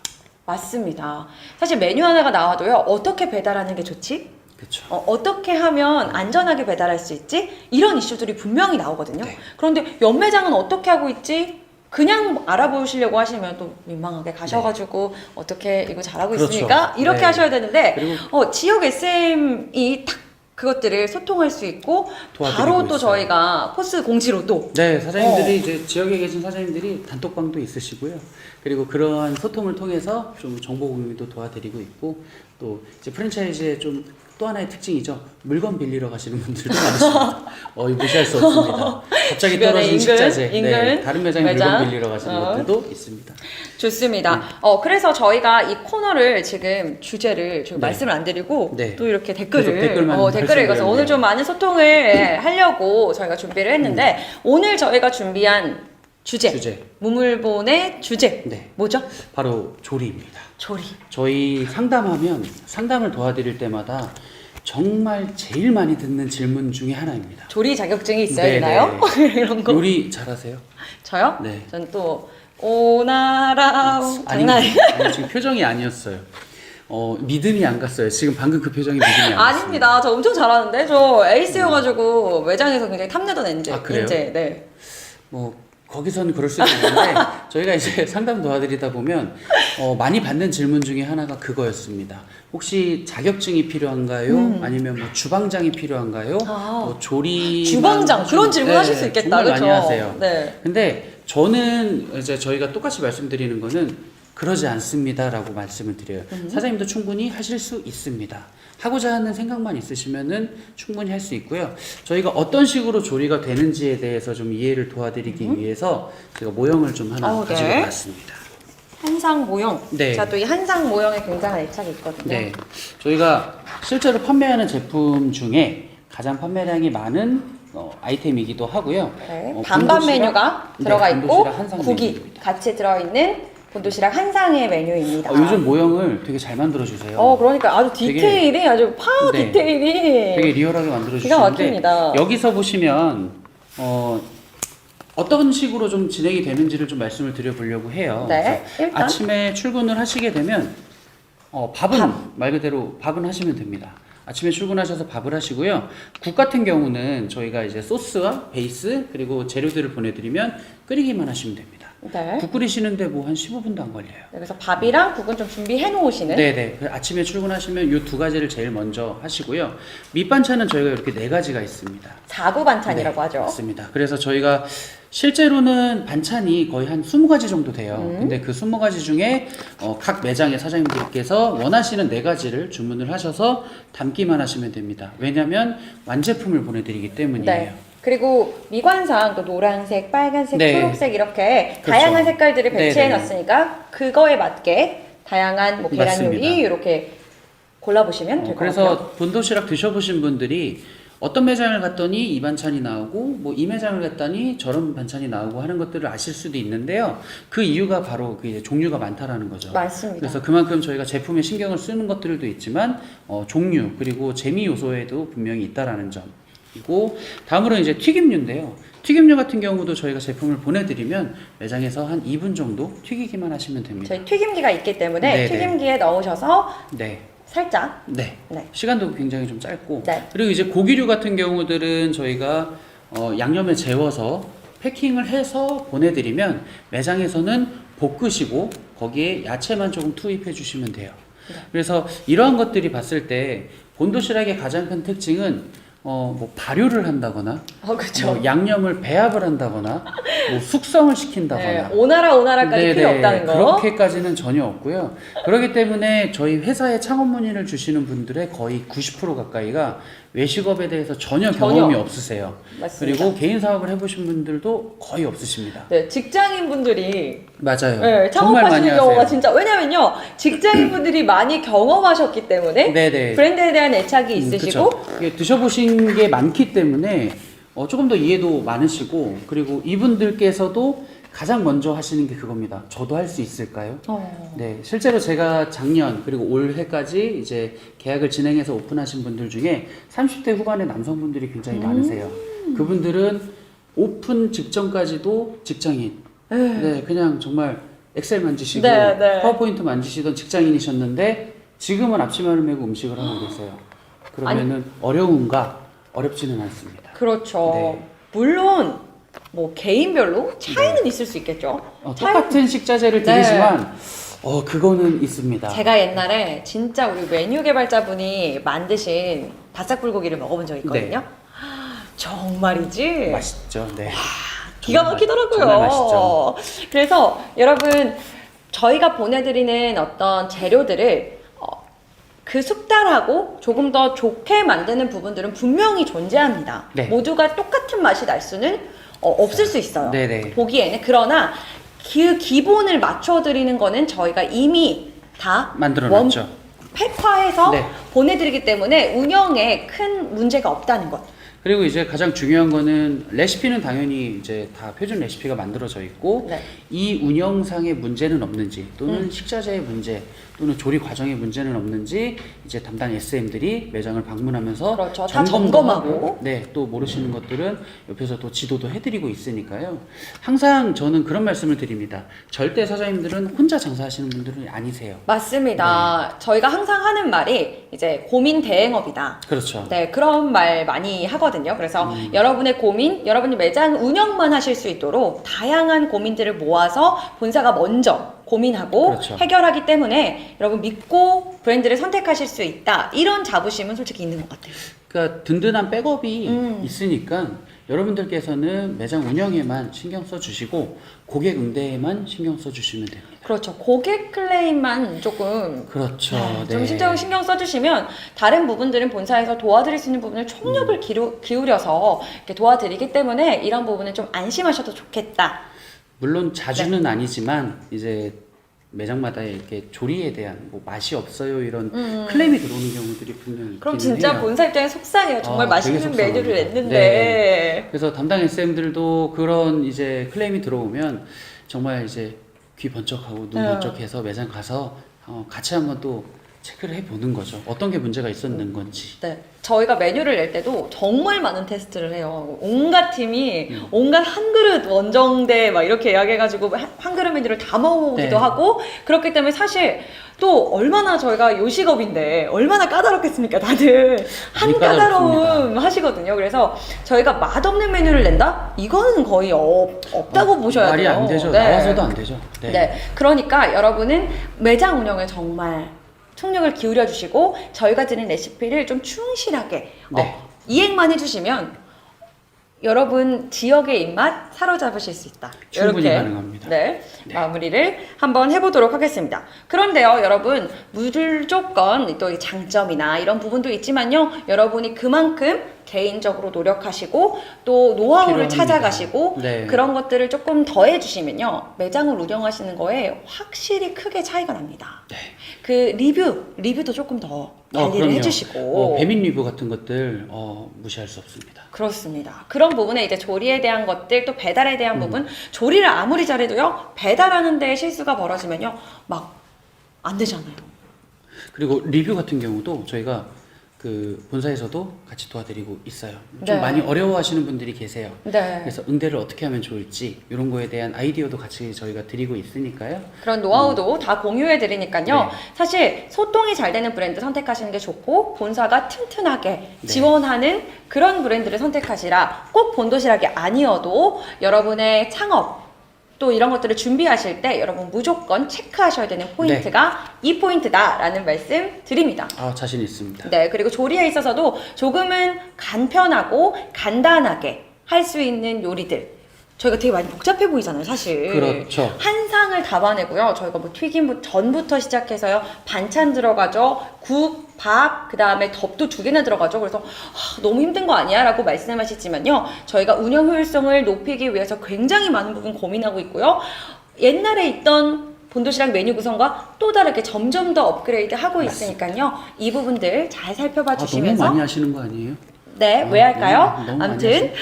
맞습니다. 사실 메뉴 하나가 나와도요 어떻게 배달하는 게 좋지? 그렇죠. 어떻게 하면 안전하게 배달할 수 있지? 이런 이슈들이 분명히 나오거든요. 네. 그런데 연매장은 어떻게 하고 있지? 그냥 알아보시려고 하시면 또 민망하게 가셔가지고 어떻게 이거 잘하고 그렇죠. 있습니까? 이렇게 네. 하셔야 되는데 그리고 지역 SM이 딱 그것들을 소통할 수 있고 도와드리고 바로 또 있어요. 저희가 포스 공지로 또 네, 사장님들이 이제 지역에 계신 사장님들이 단톡방도 있으시고요. 그리고 그러한 소통을 통해서 좀 정보 공유도 도와드리고 있고, 또 이제 프랜차이즈의 좀 또 하나의 특징이죠. 물건 빌리러 가시는 분들도 많으십니다. 이거 무시할 수 없습니다. 갑자기 주변에 떨어진 식자재. 인근 다른 매장에 매장. 물건 빌리러 가시는 것들도 있습니다. 좋습니다. 그래서 저희가 이 코너를 지금 주제를 좀 네. 말씀을 안 드리고 네. 또 이렇게 계속 댓글을 댓글만 댓글을 읽어서 말씀드렸네요. 오늘 좀 많은 소통을 하려고 저희가 준비를 했는데 오늘 저희가 준비한 주제. 무물본의 주제 네. 뭐죠? 바로 조리입니다. 조리. 저희 상담을 도와드릴 때마다 정말 제일 많이 듣는 질문 중에 하나입니다. 조리 자격증이 있어야 네, 되나요? 이런 거. 요리 잘하세요? 저요? 네. 전 또 오나라 장난 아니에요. 아니, 지금 표정이 아니었어요. 믿음이 안 갔어요. 지금 방금 그 표정이 믿음이 안 갔어요. 아닙니다. 저 엄청 잘하는데 저 에이스여가지고 매장에서 굉장히 탐내던 엔제. 아, 그래요? 인재. 네. 뭐 거기서는 그럴 수도 있는데 저희가 이제 상담 도와드리다 보면 많이 받는 질문 중에 하나가 그거였습니다. 혹시 자격증이 필요한가요? 아니면 뭐 주방장이 필요한가요? 뭐 조리 주방장 그런 질문 하실 수 있겠다. 정말 그렇죠? 많이 하세요. 네. 근데 저는 이제 저희가 똑같이 말씀드리는 거는 그러지 않습니다라고 말씀을 드려요. 사장님도 충분히 하실 수 있습니다. 하고자 하는 생각만 있으시면은 충분히 할 수 있고요. 저희가 어떤 식으로 조리가 되는지에 대해서 좀 이해를 도와드리기 위해서 제가 모형을 좀 하나 가지고 네. 왔습니다. 한상 모형. 네. 자, 또 이 한상 모형에 굉장한 애착이 있거든요. 네, 저희가 실제로 판매하는 제품 중에 가장 판매량이 많은 아이템이기도 하고요. 네. 반반 메뉴가 들어가 있고 본도시락 한상 국이 메뉴입니다. 같이 들어있는 본도시락 한상의 메뉴입니다. 요즘 모형을 되게 잘 만들어 주세요. 그러니까 아주 디테일이 아주 파워 네. 디테일이 되게 리얼하게 만들어 기가 주시는데 막힙니다. 여기서 보시면 어떤 식으로 좀 진행이 되는지를 좀 말씀을 드려보려고 해요. 네, 그래서 일단. 아침에 출근을 하시게 되면 밥은 말 그대로 밥은 하시면 됩니다. 아침에 출근하셔서 밥을 하시고요. 국 같은 경우는 저희가 이제 소스와 베이스 그리고 재료들을 보내드리면 끓이기만 하시면 됩니다. 네. 국 끓이시는데 뭐 한 15분도 안 걸려요. 네, 그래서 밥이랑 국은 좀 준비해 놓으시는. 네네. 아침에 출근하시면 이 두 가지를 제일 먼저 하시고요. 밑반찬은 저희가 이렇게 4가지가 있습니다. 사구 반찬이라고 하죠. 맞습니다. 그래서 저희가 실제로는 반찬이 거의 한 20가지 정도 돼요. 근데 그 20가지 중에 각 매장의 사장님들께서 원하시는 4가지를 주문을 하셔서 담기만 하시면 됩니다. 왜냐하면 완제품을 보내드리기 때문이에요. 네. 그리고 미관상 또 노란색, 빨간색, 네. 초록색 이렇게 그렇죠. 다양한 색깔들을 배치해 네네. 놨으니까 그거에 맞게 다양한 뭐 계란 맞습니다. 요리 이렇게 골라보시면 될 것 같아요. 그래서 본도시락 드셔보신 분들이 어떤 매장을 갔더니 이 반찬이 나오고 뭐 이 매장을 갔더니 저런 반찬이 나오고 하는 것들을 아실 수도 있는데요. 그 이유가 바로 그 이제 종류가 많다라는 거죠. 맞습니다. 그래서 그만큼 저희가 제품에 신경을 쓰는 것들도 있지만 종류 그리고 재미 요소에도 분명히 있다라는 점이고 다음으로 이제 튀김류인데요. 튀김류 같은 경우도 저희가 제품을 보내드리면 매장에서 한 2분 정도 튀기기만 하시면 됩니다. 저희 튀김기가 있기 때문에 네네. 튀김기에 넣으셔서 네. 살짝. 네. 네. 시간도 굉장히 좀 짧고. 네. 그리고 이제 고기류 같은 경우들은 저희가 양념에 재워서 패킹을 해서 보내드리면 매장에서는 볶으시고 거기에 야채만 조금 투입해 주시면 돼요. 네. 그래서 이러한 것들이 봤을 때 본도시락의 가장 큰 특징은 뭐 발효를 한다거나 그렇죠. 뭐 양념을 배합을 한다거나 뭐 숙성을 시킨다거나 네, 오나라까지 네네, 필요 없다는 거. 그렇게까지는 전혀 없고요. 그렇기 때문에 저희 회사에 창업 문의를 주시는 분들의 거의 90% 가까이가 외식업에 대해서 전혀 경험이 없으세요. 맞습니다. 그리고 개인 사업을 해보신 분들도 거의 없으십니다. 네, 직장인분들이 맞아요. 네, 정말 많이 창업하시는 경우가 하세요. 진짜 왜냐면요 직장인분들이 많이 경험하셨기 때문에 네네. 브랜드에 대한 애착이 있으시고 그쵸. 이게 드셔보신 게 많기 때문에 조금 더 이해도 많으시고 그리고 이분들께서도 가장 먼저 하시는 게 그겁니다. 저도 할 수 있을까요? 네, 실제로 제가 작년 그리고 올해까지 이제 계약을 진행해서 오픈하신 분들 중에 30대 후반의 남성분들이 굉장히 많으세요. 그분들은 오픈 직전까지도 직장인. 네, 그냥 정말 엑셀 만지시고 네, 네. 파워포인트 만지시던 직장인이셨는데 지금은 앞치마를 메고 음식을 하고 계세요. 그러면은 어려운가? 어렵지는 않습니다. 그렇죠. 네. 물론 뭐 개인별로 차이는 있을 수 있겠죠. 똑같은 식자재를 네. 드리지만 그거는 있습니다. 제가 옛날에 진짜 우리 메뉴 개발자분이 만드신 바싹 불고기를 먹어본 적이 있거든요. 정말이지. 맛있죠. 네. 기가 막히더라고요. 정말 맛있죠. 그래서 여러분 저희가 보내드리는 어떤 재료들을 그 숙달하고 조금 더 좋게 만드는 부분들은 분명히 존재합니다. 네. 모두가 똑같은 맛이 날 수는 없을 수 있어요. 네네. 보기에는. 그러나 그 기본을 맞춰드리는 거는 저희가 이미 다 만들어놨죠. 팩화해서 네. 보내드리기 때문에 운영에 큰 문제가 없다는 것. 그리고 이제 가장 중요한 거는 레시피는 당연히 이제 다 표준 레시피가 만들어져 있고 네. 이 운영상의 문제는 없는지 또는 식자재의 문제 또는 조리 과정의 문제는 없는지 이제 담당 SM들이 매장을 방문하면서 그렇죠. 다 점검도 점검하고. 하고 네, 또 모르시는 것들은 옆에서 또 지도도 해드리고 있으니까요. 항상 저는 그런 말씀을 드립니다. 절대 사장님들은 혼자 장사하시는 분들은 아니세요. 맞습니다. 저희가 항상 하는 말이 이제 고민 대행업이다. 그렇죠. 네, 그런 말 많이 하거든요. 그래서 여러분의 고민, 여러분이 매장 운영만 하실 수 있도록 다양한 고민들을 모아서 본사가 먼저 고민하고 그렇죠. 해결하기 때문에 여러분 믿고 브랜드를 선택하실 수 있다. 이런 자부심은 솔직히 있는 것 같아요. 그러니까 든든한 백업이 있으니까 여러분들께서는 매장 운영에만 신경 써주시고 고객 응대에만 신경 써주시면 됩니다. 그렇죠. 고객 클레임만 조금 그렇죠. 좀 신경 써주시면 다른 부분들은 본사에서 도와드릴 수 있는 부분을 총력을 기울여서 이렇게 도와드리기 때문에 이런 부분은 좀 안심하셔도 좋겠다. 물론 자주는 아니지만 이제 매장마다 이렇게 조리에 대한 뭐 맛이 없어요 이런 클레임이 들어오는 경우들이 분명히 그럼 있기는 진짜 해요. 본사 입장에 속상해요. 정말 되게 맛있는 속상합니다. 메뉴를 냈는데. 네. 그래서 담당 SM들도 그런 이제 클레임이 들어오면 정말 이제 귀 번쩍하고 눈 번쩍해서 매장 가서 같이 한번 또 체크를 해보는 거죠. 어떤 게 문제가 있었는 건지. 네. 저희가 메뉴를 낼 때도 정말 많은 테스트를 해요. 온갖 팀이 온갖 한 그릇 원정대 막 이렇게 이야기해가지고 한 그릇 메뉴를 다 먹어보기도 네. 하고 그렇기 때문에 사실 또 얼마나 저희가 요식업인데 얼마나 까다롭겠습니까? 다들 한 까다로움 하시거든요. 그래서 저희가 맛없는 메뉴를 낸다? 이거는 거의 없다고 보셔야 말이 돼요. 안 되죠. 네. 나와서도 안 되죠. 네. 그러니까 여러분은 매장 운영에 정말 총력을 기울여 주시고 저희가 드린 레시피를 좀 충실하게 네. 이행만 해주시면 여러분 지역의 입맛 사로잡으실 수 있다. 충분히 이렇게, 가능합니다. 네, 마무리를 한번 해보도록 하겠습니다. 그런데요, 여러분 무조건 또 장점이나 이런 부분도 있지만요, 여러분이 그만큼 개인적으로 노력하시고 또 노하우를 필요합니다. 찾아가시고 네. 그런 것들을 조금 더해 주시면요, 매장을 운영하시는 거에 확실히 크게 차이가 납니다. 네. 그 리뷰도 조금 더 관리를 그럼요. 해주시고 배민 리뷰 같은 것들 무시할 수 없습니다. 그렇습니다. 그런 부분에 이제 조리에 대한 것들 또 배달에 대한 부분, 조리를 아무리 잘해도요, 배달하는 데 실수가 벌어지면요, 막 안 되잖아요. 그리고 리뷰 같은 경우도 저희가 그 본사에서도 같이 도와드리고 있어요. 좀 네. 많이 어려워하시는 분들이 계세요. 네. 그래서 응대를 어떻게 하면 좋을지 이런 거에 대한 아이디어도 같이 저희가 드리고 있으니까요. 그런 노하우도 다 공유해 드리니까요. 네. 사실 소통이 잘 되는 브랜드 선택하시는 게 좋고 본사가 튼튼하게 네. 지원하는 그런 브랜드를 선택하시라. 꼭 본도시락이 아니어도 여러분의 창업 또 이런 것들을 준비하실 때 여러분 무조건 체크하셔야 되는 포인트가 이 포인트다라는 말씀 드립니다. 자신 있습니다. 네, 그리고 조리에 있어서도 조금은 간편하고 간단하게 할 수 있는 요리들. 저희가 되게 많이 복잡해 보이잖아요, 사실. 그렇죠. 한 상을 담아내고요. 저희가 뭐 튀김 전부터 시작해서요. 반찬 들어가죠. 국, 밥, 그 다음에 덮도 2개나 들어가죠. 그래서 너무 힘든 거 아니야? 라고 말씀하시지만요. 저희가 운영 효율성을 높이기 위해서 굉장히 많은 부분 고민하고 있고요. 옛날에 있던 본도시락 메뉴 구성과 또 다르게 점점 더 업그레이드 하고 있으니까요. 이 부분들 잘 살펴봐 주시면서 너무 많이 하시는 거 아니에요? 네, 왜 할까요? 너무 아무튼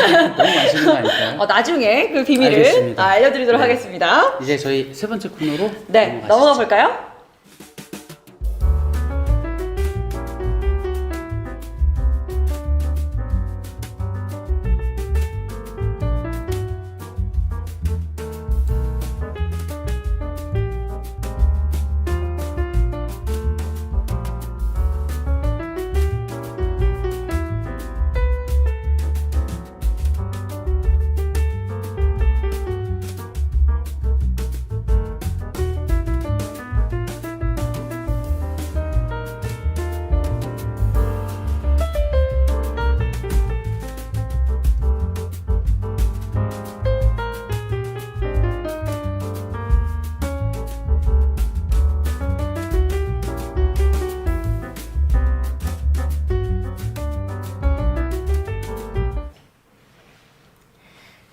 너무 많이 하시는 거 아닐까요? 나중에 그 비밀을 알겠습니다. 알려드리도록 네. 하겠습니다. 이제 저희 세 번째 코너로 네, 넘어가시죠. 넘어가 볼까요?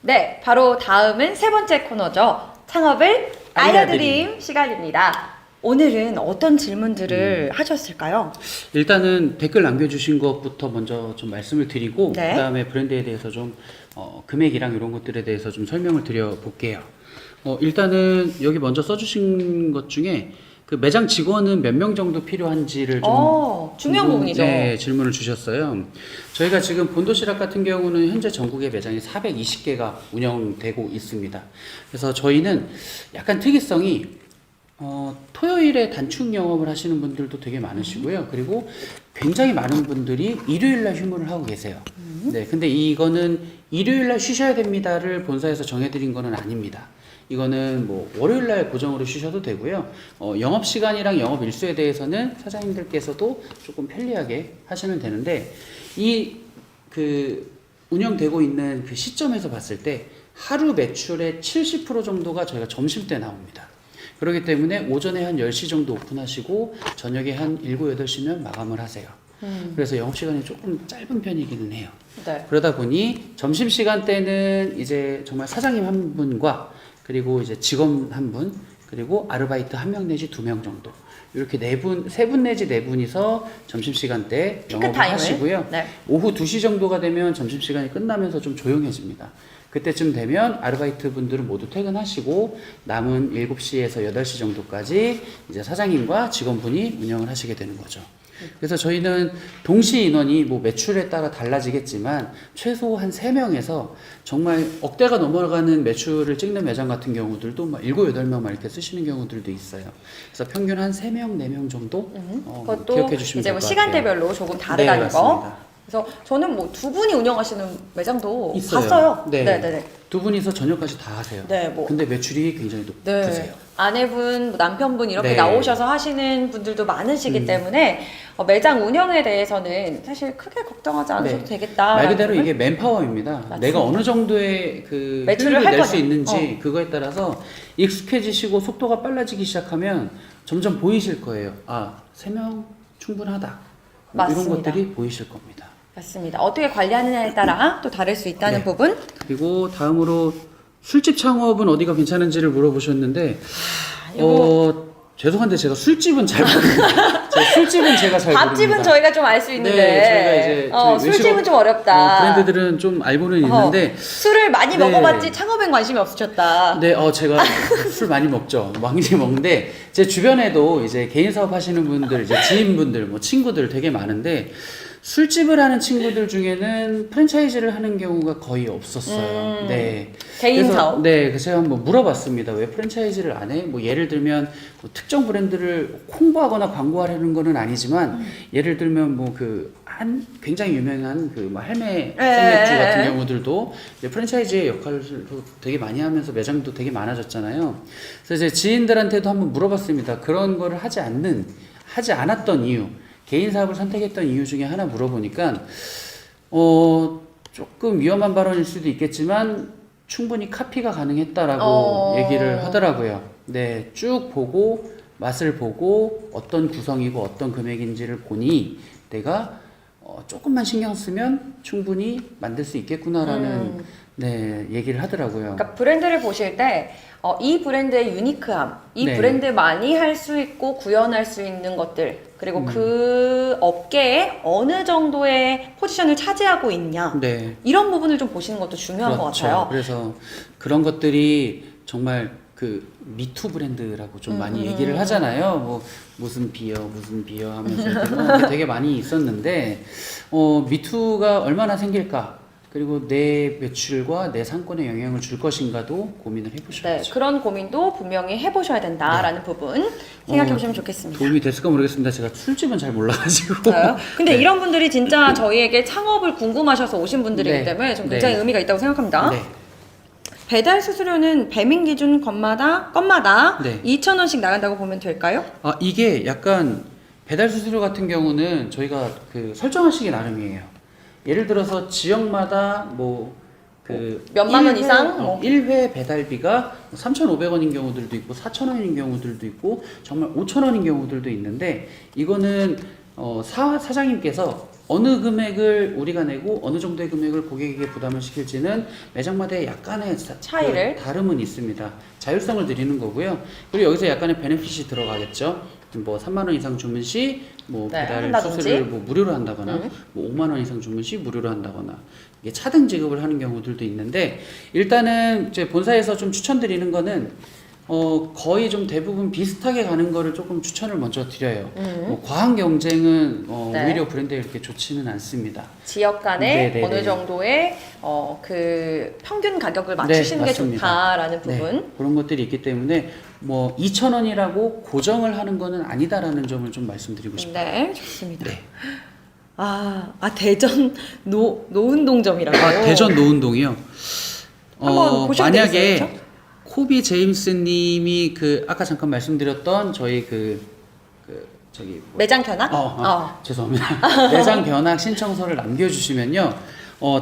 네, 바로 다음은 세 번째 코너죠. 창업을 알려드림 시간입니다. 오늘은 어떤 질문들을 하셨을까요? 일단은 댓글 남겨주신 것부터 먼저 좀 말씀을 드리고 네. 그다음에 브랜드에 대해서 좀 금액이랑 이런 것들에 대해서 좀 설명을 드려볼게요. 일단은 여기 먼저 써주신 것 중에 그 매장 직원은 몇 명 정도 필요한지를 좀 중요한 부분이죠. 네, 질문을 주셨어요. 저희가 지금 본도시락 같은 경우는 현재 전국에 매장이 420개가 운영되고 있습니다. 그래서 저희는 약간 특이성이 토요일에 단축 영업을 하시는 분들도 되게 많으시고요. 그리고 굉장히 많은 분들이 일요일날 휴무를 하고 계세요. 네, 근데 이거는 일요일날 쉬셔야 됩니다를 본사에서 정해드린 거는 아닙니다. 이거는 뭐 월요일날 고정으로 쉬셔도 되고요. 영업 시간이랑 영업 일수에 대해서는 사장님들께서도 조금 편리하게 하시면 되는데 그 운영되고 있는 그 시점에서 봤을 때 하루 매출의 70% 정도가 저희가 점심 때 나옵니다. 그렇기 때문에 오전에 한 10시 정도 오픈하시고 저녁에 한 7, 8시면 마감을 하세요. 그래서 영업시간이 조금 짧은 편이기는 해요. 네. 그러다 보니 점심시간 때는 이제 정말 사장님 한 분과 그리고 이제 직원 한 분, 그리고 아르바이트 1명 내지 2명 정도. 이렇게 3분 내지 4분이서 점심시간 때 영업을 피크타임을? 하시고요. 네. 오후 2시 정도가 되면 점심시간이 끝나면서 좀 조용해집니다. 그때쯤 되면 아르바이트 분들은 모두 퇴근하시고 남은 7시에서 8시 정도까지 이제 사장님과 직원분이 운영을 하시게 되는 거죠. 그래서 저희는 동시 인원이 뭐 매출에 따라 달라지겠지만 최소 한 3명에서 정말 억대가 넘어가는 매출을 찍는 매장 같은 경우들도 막 7, 8명 막 이렇게 쓰시는 경우들도 있어요. 그래서 평균 한 3명, 4명 정도 그것도 기억해 주시면 이제 될 뭐 것 같아요. 시간대별로 조금 다르다는 네, 거. 맞습니다. 그래서 저는 뭐 2분이 운영하시는 매장도 있어요. 봤어요. 네. 네네네. 2분이서 저녁까지 다 하세요. 네, 뭐. 근데 매출이 굉장히 높으세요. 네. 아내분, 뭐 남편분 이렇게 네. 나오셔서 하시는 분들도 많으시기 때문에 매장 운영에 대해서는 사실 크게 걱정하지 않으셔도 네. 되겠다. 말 그대로 이게 맨파워입니다. 맞습니다. 내가 어느 정도의 그 매출을 효율을 할 낼 수 거냐. 있는지 그거에 따라서 익숙해지시고 속도가 빨라지기 시작하면 점점 보이실 거예요. 아, 3명 충분하다. 맞습니다. 이런 것들이 보이실 겁니다. 맞습니다. 어떻게 관리하느냐에 따라 또 다를 수 있다는 네. 부분. 그리고 다음으로 술집 창업은 어디가 괜찮은지를 물어보셨는데 죄송한데 제가 술집은 잘 모릅니다. 술집은 제가 잘 모릅니다. 밥집은 저희가 좀 알 수 있는데 네, 저희가 이제 저희 술집은 외식업, 좀 어렵다. 브랜드들은 좀 알고는 있는데 술을 많이 네. 먹어봤지 창업엔 관심이 없으셨다. 네, 제가 술 많이 먹죠. 많이 먹는데 제 주변에도 이제 개인 사업 하시는 분들, 이제 지인분들, 뭐 친구들 되게 많은데 술집을 하는 친구들 중에는 프랜차이즈를 하는 경우가 거의 없었어요. 네. 개인 그래서, 사업? 네, 그래서 제가 한번 물어봤습니다. 왜 프랜차이즈를 안 해? 뭐 예를 들면 뭐 특정 브랜드를 홍보하거나 광고하려는 거는 아니지만 예를 들면 뭐 한 굉장히 유명한 그 뭐 할매 생맥주 같은 경우들도 이제 프랜차이즈의 역할을 되게 많이 하면서 매장도 되게 많아졌잖아요. 그래서 제 지인들한테도 한번 물어봤습니다. 그런 거를 하지 않았던 이유. 개인 사업을 선택했던 이유 중에 하나 물어보니까 조금 위험한 발언일 수도 있겠지만 충분히 카피가 가능했다라고 얘기를 하더라고요. 네, 쭉 보고 맛을 보고 어떤 구성이고 어떤 금액인지를 보니 내가 조금만 신경 쓰면 충분히 만들 수 있겠구나라는 네, 얘기를 하더라고요. 그러니까 브랜드를 보실 때 이 브랜드의 유니크함, 이 네. 브랜드만이 할 수 있고 구현할 수 있는 것들, 그리고 그 업계에 어느 정도의 포지션을 차지하고 있냐, 네. 이런 부분을 좀 보시는 것도 중요한 것 같아요. 그래서 그런 것들이 정말 그 미투 브랜드라고 좀 많이 얘기를 하잖아요. 뭐 무슨 비어 하면서 이렇게 되게 많이 있었는데 미투가 얼마나 생길까? 그리고 내 매출과 내 상권에 영향을 줄 것인가도 고민을 해보셔야죠. 네, 그런 고민도 분명히 해보셔야 된다라는 부분 생각해 보시면 좋겠습니다. 도움이 됐을까 모르겠습니다. 제가 술집은 잘 몰라가지고. 근데 이런 분들이 진짜 저희에게 창업을 궁금하셔서 오신 분들이기 네. 때문에 좀 굉장히 네. 의미가 있다고 생각합니다. 네. 배달 수수료는 배민 기준 건마다 네. 2,000원씩 나간다고 보면 될까요? 이게 약간 배달 수수료 같은 경우는 저희가 그 설정하시기 나름이에요. 예를 들어서 지역마다 몇만 원 이상? 1회 배달비가 3,500원인 경우들도 있고 4,000원인 경우들도 있고 정말 5,000원인 경우들도 있는데 이거는 사장님께서 어느 금액을 우리가 내고 어느 정도의 금액을 고객에게 부담을 시킬지는 매장마다 약간의 차이를? 다름은 있습니다. 자율성을 드리는 거고요. 그리고 여기서 약간의 베네핏이 들어가겠죠. 뭐 3만 원 이상 주문 시 뭐 네, 배달 한다든지. 수수료를 뭐 무료로 한다거나 뭐 5만 원 이상 주문 시 무료로 한다거나 이게 차등 지급을 하는 경우들도 있는데 일단은 이제 본사에서 좀 추천드리는 거는 거의 좀 대부분 비슷하게 가는 거를 조금 추천을 먼저 드려요. 과한 경쟁은 네. 오히려 브랜드에 이렇게 좋지는 않습니다. 지역 간에 네네네. 어느 정도의 그 평균 가격을 맞추시는 게 맞습니다. 좋다라는 부분. 네, 그런 것들이 있기 때문에 뭐 2,000원이라고 고정을 하는 거는 아니다라는 점을 좀 말씀드리고 싶어요. 네, 좋습니다. 네. 대전 노은동점이라고. 대전 노은동이요. 한번 보셔도 만약에 되겠어요, 그렇죠? 코비 제임스님이 아까 잠깐 말씀드렸던 저희 저기 매장 견학? 죄송합니다. 매장 견학 신청서를 남겨주시면요.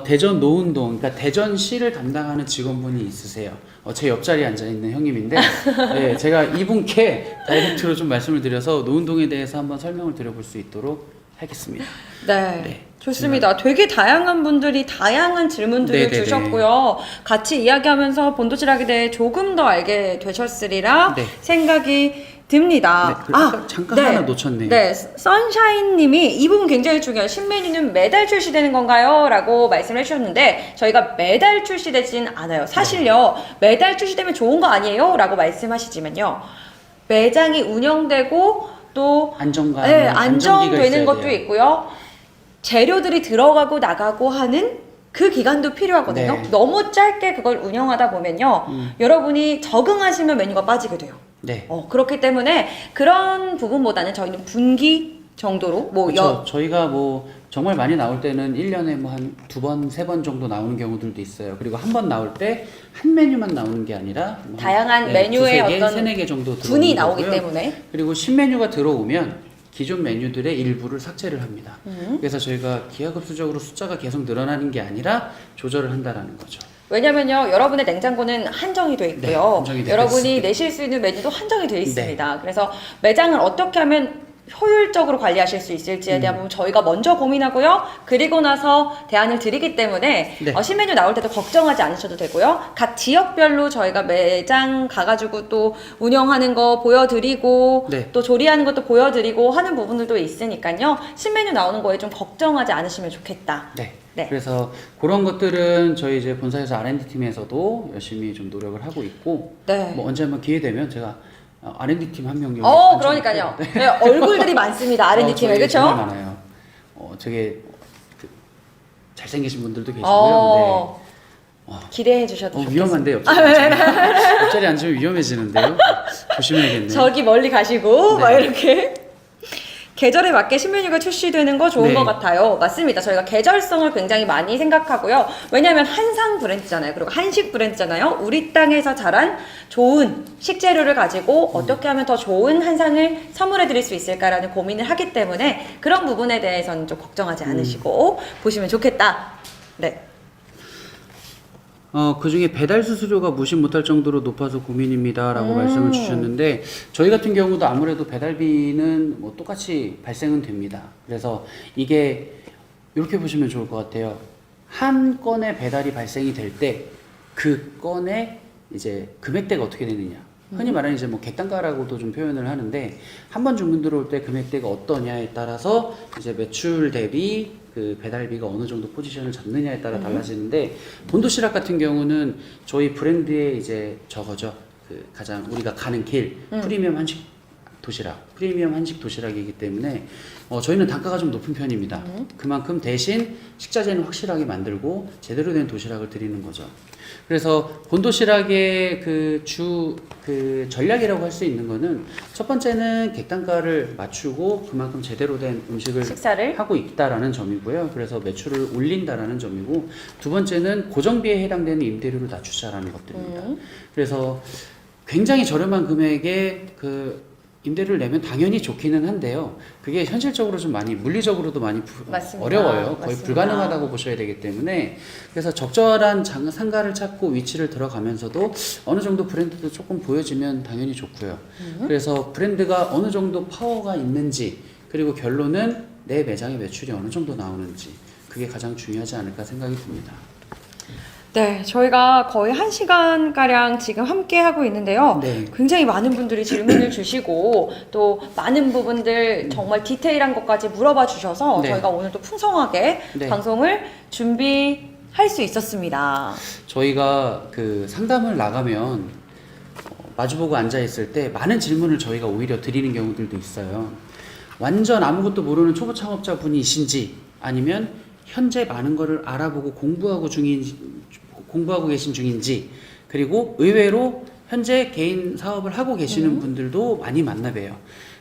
대전 노은동, 그러니까 대전시를 담당하는 직원분이 있으세요. 제 옆자리에 앉아있는 형님인데, 네, 제가 이분께 다이렉트로 좀 말씀을 드려서 노은동에 대해서 한번 설명을 드려볼 수 있도록 하겠습니다. 네. 네. 좋습니다. 되게 다양한 분들이 다양한 질문들을 네네네. 주셨고요. 같이 이야기하면서 본도시락에 대해 조금 더 알게 되셨으리라 네. 생각이 듭니다. 잠깐 하나 놓쳤네요. 네, 선샤인님이 이 부분 굉장히 중요해요. 신메뉴는 매달 출시되는 건가요? 라고 말씀을 해주셨는데 저희가 매달 출시되진 않아요. 사실요, 매달 출시되면 좋은 거 아니에요? 라고 말씀하시지만요, 매장이 운영되고 또 안정감, 네, 안정기가 안정되는 있어야 것도 돼요. 있고요. 재료들이 들어가고 나가고 하는 그 기간도 필요하거든요. 네. 너무 짧게 그걸 운영하다 보면요, 여러분이 적응하시면 메뉴가 빠지게 돼요. 네. 그렇기 때문에 그런 부분보다는 저희는 분기 정도로 그렇죠. 저희가 뭐 정말 많이 나올 때는 1년에 뭐 한 2번, 3번 정도 나오는 경우들도 있어요. 그리고 한 번 나올 때 한 메뉴만 나오는 게 아니라 뭐 다양한 메뉴의 2-3개, 어떤 3-4개 정도 군이 들어오는 나오기 거고요. 때문에 그리고 신메뉴가 들어오면 기존 메뉴들의 일부를 삭제를 합니다. 그래서 저희가 기하급수적으로 숫자가 계속 늘어나는 게 아니라 조절을 한다라는 거죠. 왜냐면요, 여러분의 냉장고는 한정이 돼 있고요. 네, 한정이 되어 여러분이 있습니다. 내실 수 있는 메뉴도 한정이 돼 있습니다. 그래서 매장을 어떻게 하면 효율적으로 관리하실 수 있을지에 대한 부분 저희가 먼저 고민하고요. 그리고 나서 대안을 드리기 때문에 네. 신메뉴 나올 때도 걱정하지 않으셔도 되고요. 각 지역별로 저희가 매장 가가지고 또 운영하는 거 보여드리고 네. 또 조리하는 것도 보여드리고 하는 부분들도 있으니까요. 신메뉴 나오는 거에 좀 걱정하지 않으시면 좋겠다. 네. 네. 그래서 그런 것들은 저희 이제 본사에서 R&D 팀에서도 열심히 좀 노력을 하고 있고, 네. 뭐 언제 한번 기회 되면 제가 R&D 팀 한 명. 그러니까요. 네, 얼굴들이 많습니다. R&D 팀에, 저희 정말 그렇죠? 많아요. 되게 잘생기신 분들도 계시고요. 기대해 주셔도 네. 좋겠습니다. 위험한데 옆자리 앉으면 위험해지는데요. 조심해야겠네요. 저기 멀리 가시고 네. 막 이렇게 계절에 맞게 신메뉴가 출시되는 거 좋은 네. 것 같아요. 맞습니다. 저희가 계절성을 굉장히 많이 생각하고요. 왜냐하면 한상 브랜드잖아요. 그리고 한식 브랜드잖아요. 우리 땅에서 자란 좋은 식재료를 가지고 어떻게 하면 더 좋은 한상을 선물해 드릴 수 있을까라는 고민을 하기 때문에 그런 부분에 대해서는 좀 걱정하지 않으시고 보시면 좋겠다. 네. 그 중에 배달 수수료가 무시 못할 정도로 높아서 고민입니다라고 말씀을 주셨는데, 저희 같은 경우도 아무래도 배달비는 뭐 똑같이 발생은 됩니다. 그래서 이게 이렇게 보시면 좋을 것 같아요. 한 건의 배달이 발생이 될 때 그 건의 이제 금액대가 어떻게 되느냐. 흔히 말하는 이제 뭐 객단가라고도 좀 표현을 하는데, 한 번 주문 들어올 때 금액대가 어떠냐에 따라서 이제 매출 대비 그 배달비가 어느 정도 포지션을 잡느냐에 따라 달라지는데, 본도시락 같은 경우는 저희 브랜드의 이제 저거죠. 그 가장 우리가 가는 길, 프리미엄 한식 도시락이기 때문에 저희는 단가가 좀 높은 편입니다. 그만큼 대신 식자재는 확실하게 만들고 제대로 된 도시락을 드리는 거죠. 그래서 본도시락의 그 전략이라고 할 수 있는 거는, 첫 번째는 객단가를 맞추고 그만큼 제대로 된 음식을 식사를 하고 있다라는 점이고요. 그래서 매출을 올린다라는 점이고, 두 번째는 고정비에 해당되는 임대료를 낮추자라는 것들입니다. 그래서 굉장히 저렴한 금액에 그 임대료를 내면 당연히 좋기는 한데요. 그게 현실적으로 좀 많이, 물리적으로도 많이 맞습니다. 어려워요. 거의 맞습니다. 불가능하다고 보셔야 되기 때문에, 그래서 적절한 상가를 찾고 위치를 들어가면서도 어느 정도 브랜드도 조금 보여지면 당연히 좋고요. 그래서 브랜드가 어느 정도 파워가 있는지, 그리고 결론은 내 매장의 매출이 어느 정도 나오는지, 그게 가장 중요하지 않을까 생각이 듭니다. 네, 저희가 거의 1시간가량 지금 함께 하고 있는데요. 네. 굉장히 많은 분들이 질문을 주시고 또 많은 부분들 정말 디테일한 것까지 물어봐 주셔서 네. 저희가 오늘 또 풍성하게 네. 방송을 준비할 수 있었습니다. 저희가 그 상담을 나가면 마주보고 앉아있을 때 많은 질문을 저희가 오히려 드리는 경우들도 있어요. 완전 아무것도 모르는 초보 창업자분이신지, 아니면 현재 많은 거를 알아보고 공부하고 계신 중인지, 그리고 의외로 현재 개인 사업을 하고 계시는 분들도 많이 만나 봬요.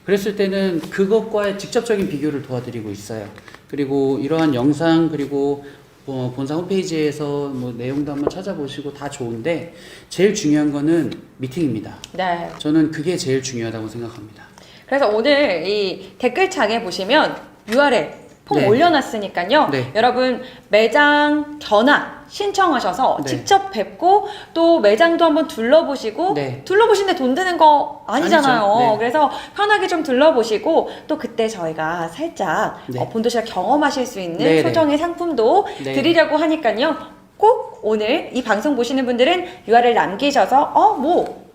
그랬을 때는 그것과의 직접적인 비교를 도와드리고 있어요. 그리고 이러한 영상, 그리고 본사 홈페이지에서 뭐 내용도 한번 찾아보시고 다 좋은데, 제일 중요한 거는 미팅입니다. 네. 저는 그게 제일 중요하다고 생각합니다. 그래서 오늘 이 댓글창에 보시면 URL 폼 네. 올려놨으니까요. 네. 여러분 매장 전화 신청하셔서 네. 직접 뵙고 또 매장도 한번 둘러보시고 네. 둘러보시는데 돈 드는 거 아니잖아요. 아니죠. 네. 그래서 편하게 좀 둘러보시고 또 그때 저희가 살짝 네. 본도시락 경험하실 수 있는 네, 소정의 상품도 네. 드리려고 하니까요. 꼭 오늘 이 방송 보시는 분들은 URL 남기셔서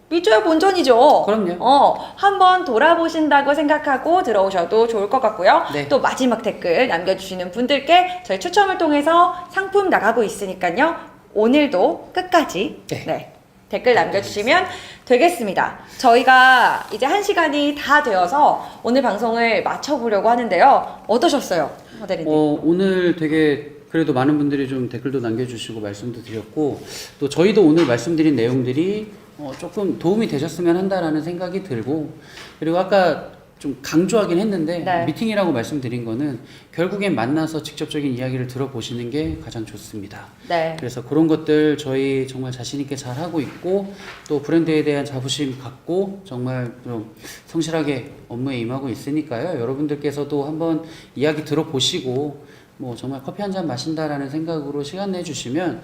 미줘야 본전이죠. 그럼요. 한번 돌아보신다고 생각하고 들어오셔도 좋을 것 같고요. 네. 또 마지막 댓글 남겨주시는 분들께 저희 추첨을 통해서 상품 나가고 있으니까요. 오늘도 끝까지 네. 댓글 남겨주시면 되겠습니다. 저희가 이제 1시간이 다 되어서 오늘 방송을 마쳐보려고 하는데요. 어떠셨어요, 허대리님? 오늘 되게 그래도 많은 분들이 좀 댓글도 남겨주시고 말씀도 드렸고 또 저희도 오늘 말씀드린 내용들이 조금 도움이 되셨으면 한다라는 생각이 들고 그리고 아까 좀 강조하긴 했는데 네. 미팅이라고 말씀드린 거는 결국엔 만나서 직접적인 이야기를 들어보시는 게 가장 좋습니다. 네. 그래서 그런 것들 저희 정말 자신 있게 잘 하고 있고 또 브랜드에 대한 자부심 갖고 정말 좀 성실하게 업무에 임하고 있으니까요. 여러분들께서도 한번 이야기 들어보시고 뭐 정말 커피 한 잔 마신다라는 생각으로 시간 내주시면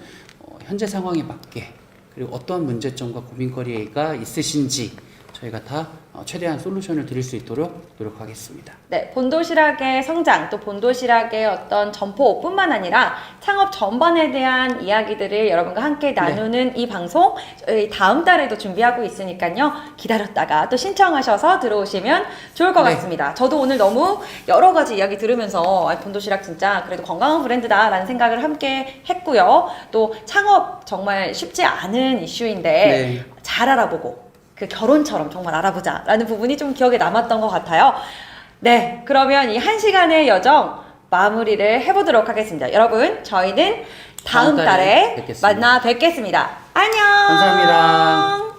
현재 상황에 맞게 그리고 어떠한 문제점과 고민거리가 있으신지 저희가 다 최대한 솔루션을 드릴 수 있도록 노력하겠습니다. 네, 본도시락의 성장, 또 본도시락의 어떤 점포뿐만 아니라 창업 전반에 대한 이야기들을 여러분과 함께 나누는 이 방송 저희 다음 달에도 준비하고 있으니까요. 기다렸다가 또 신청하셔서 들어오시면 좋을 것 네. 같습니다. 저도 오늘 너무 여러 가지 이야기 들으면서 본도시락 진짜 그래도 건강한 브랜드다라는 생각을 함께 했고요. 또 창업 정말 쉽지 않은 이슈인데 네. 잘 알아보고 그 결혼처럼 정말 알아보자 라는 부분이 좀 기억에 남았던 것 같아요. 네, 그러면 이 1시간의 여정 마무리를 해보도록 하겠습니다. 여러분, 저희는 다음 달에 뵙겠습니다. 만나 뵙겠습니다. 안녕! 감사합니다.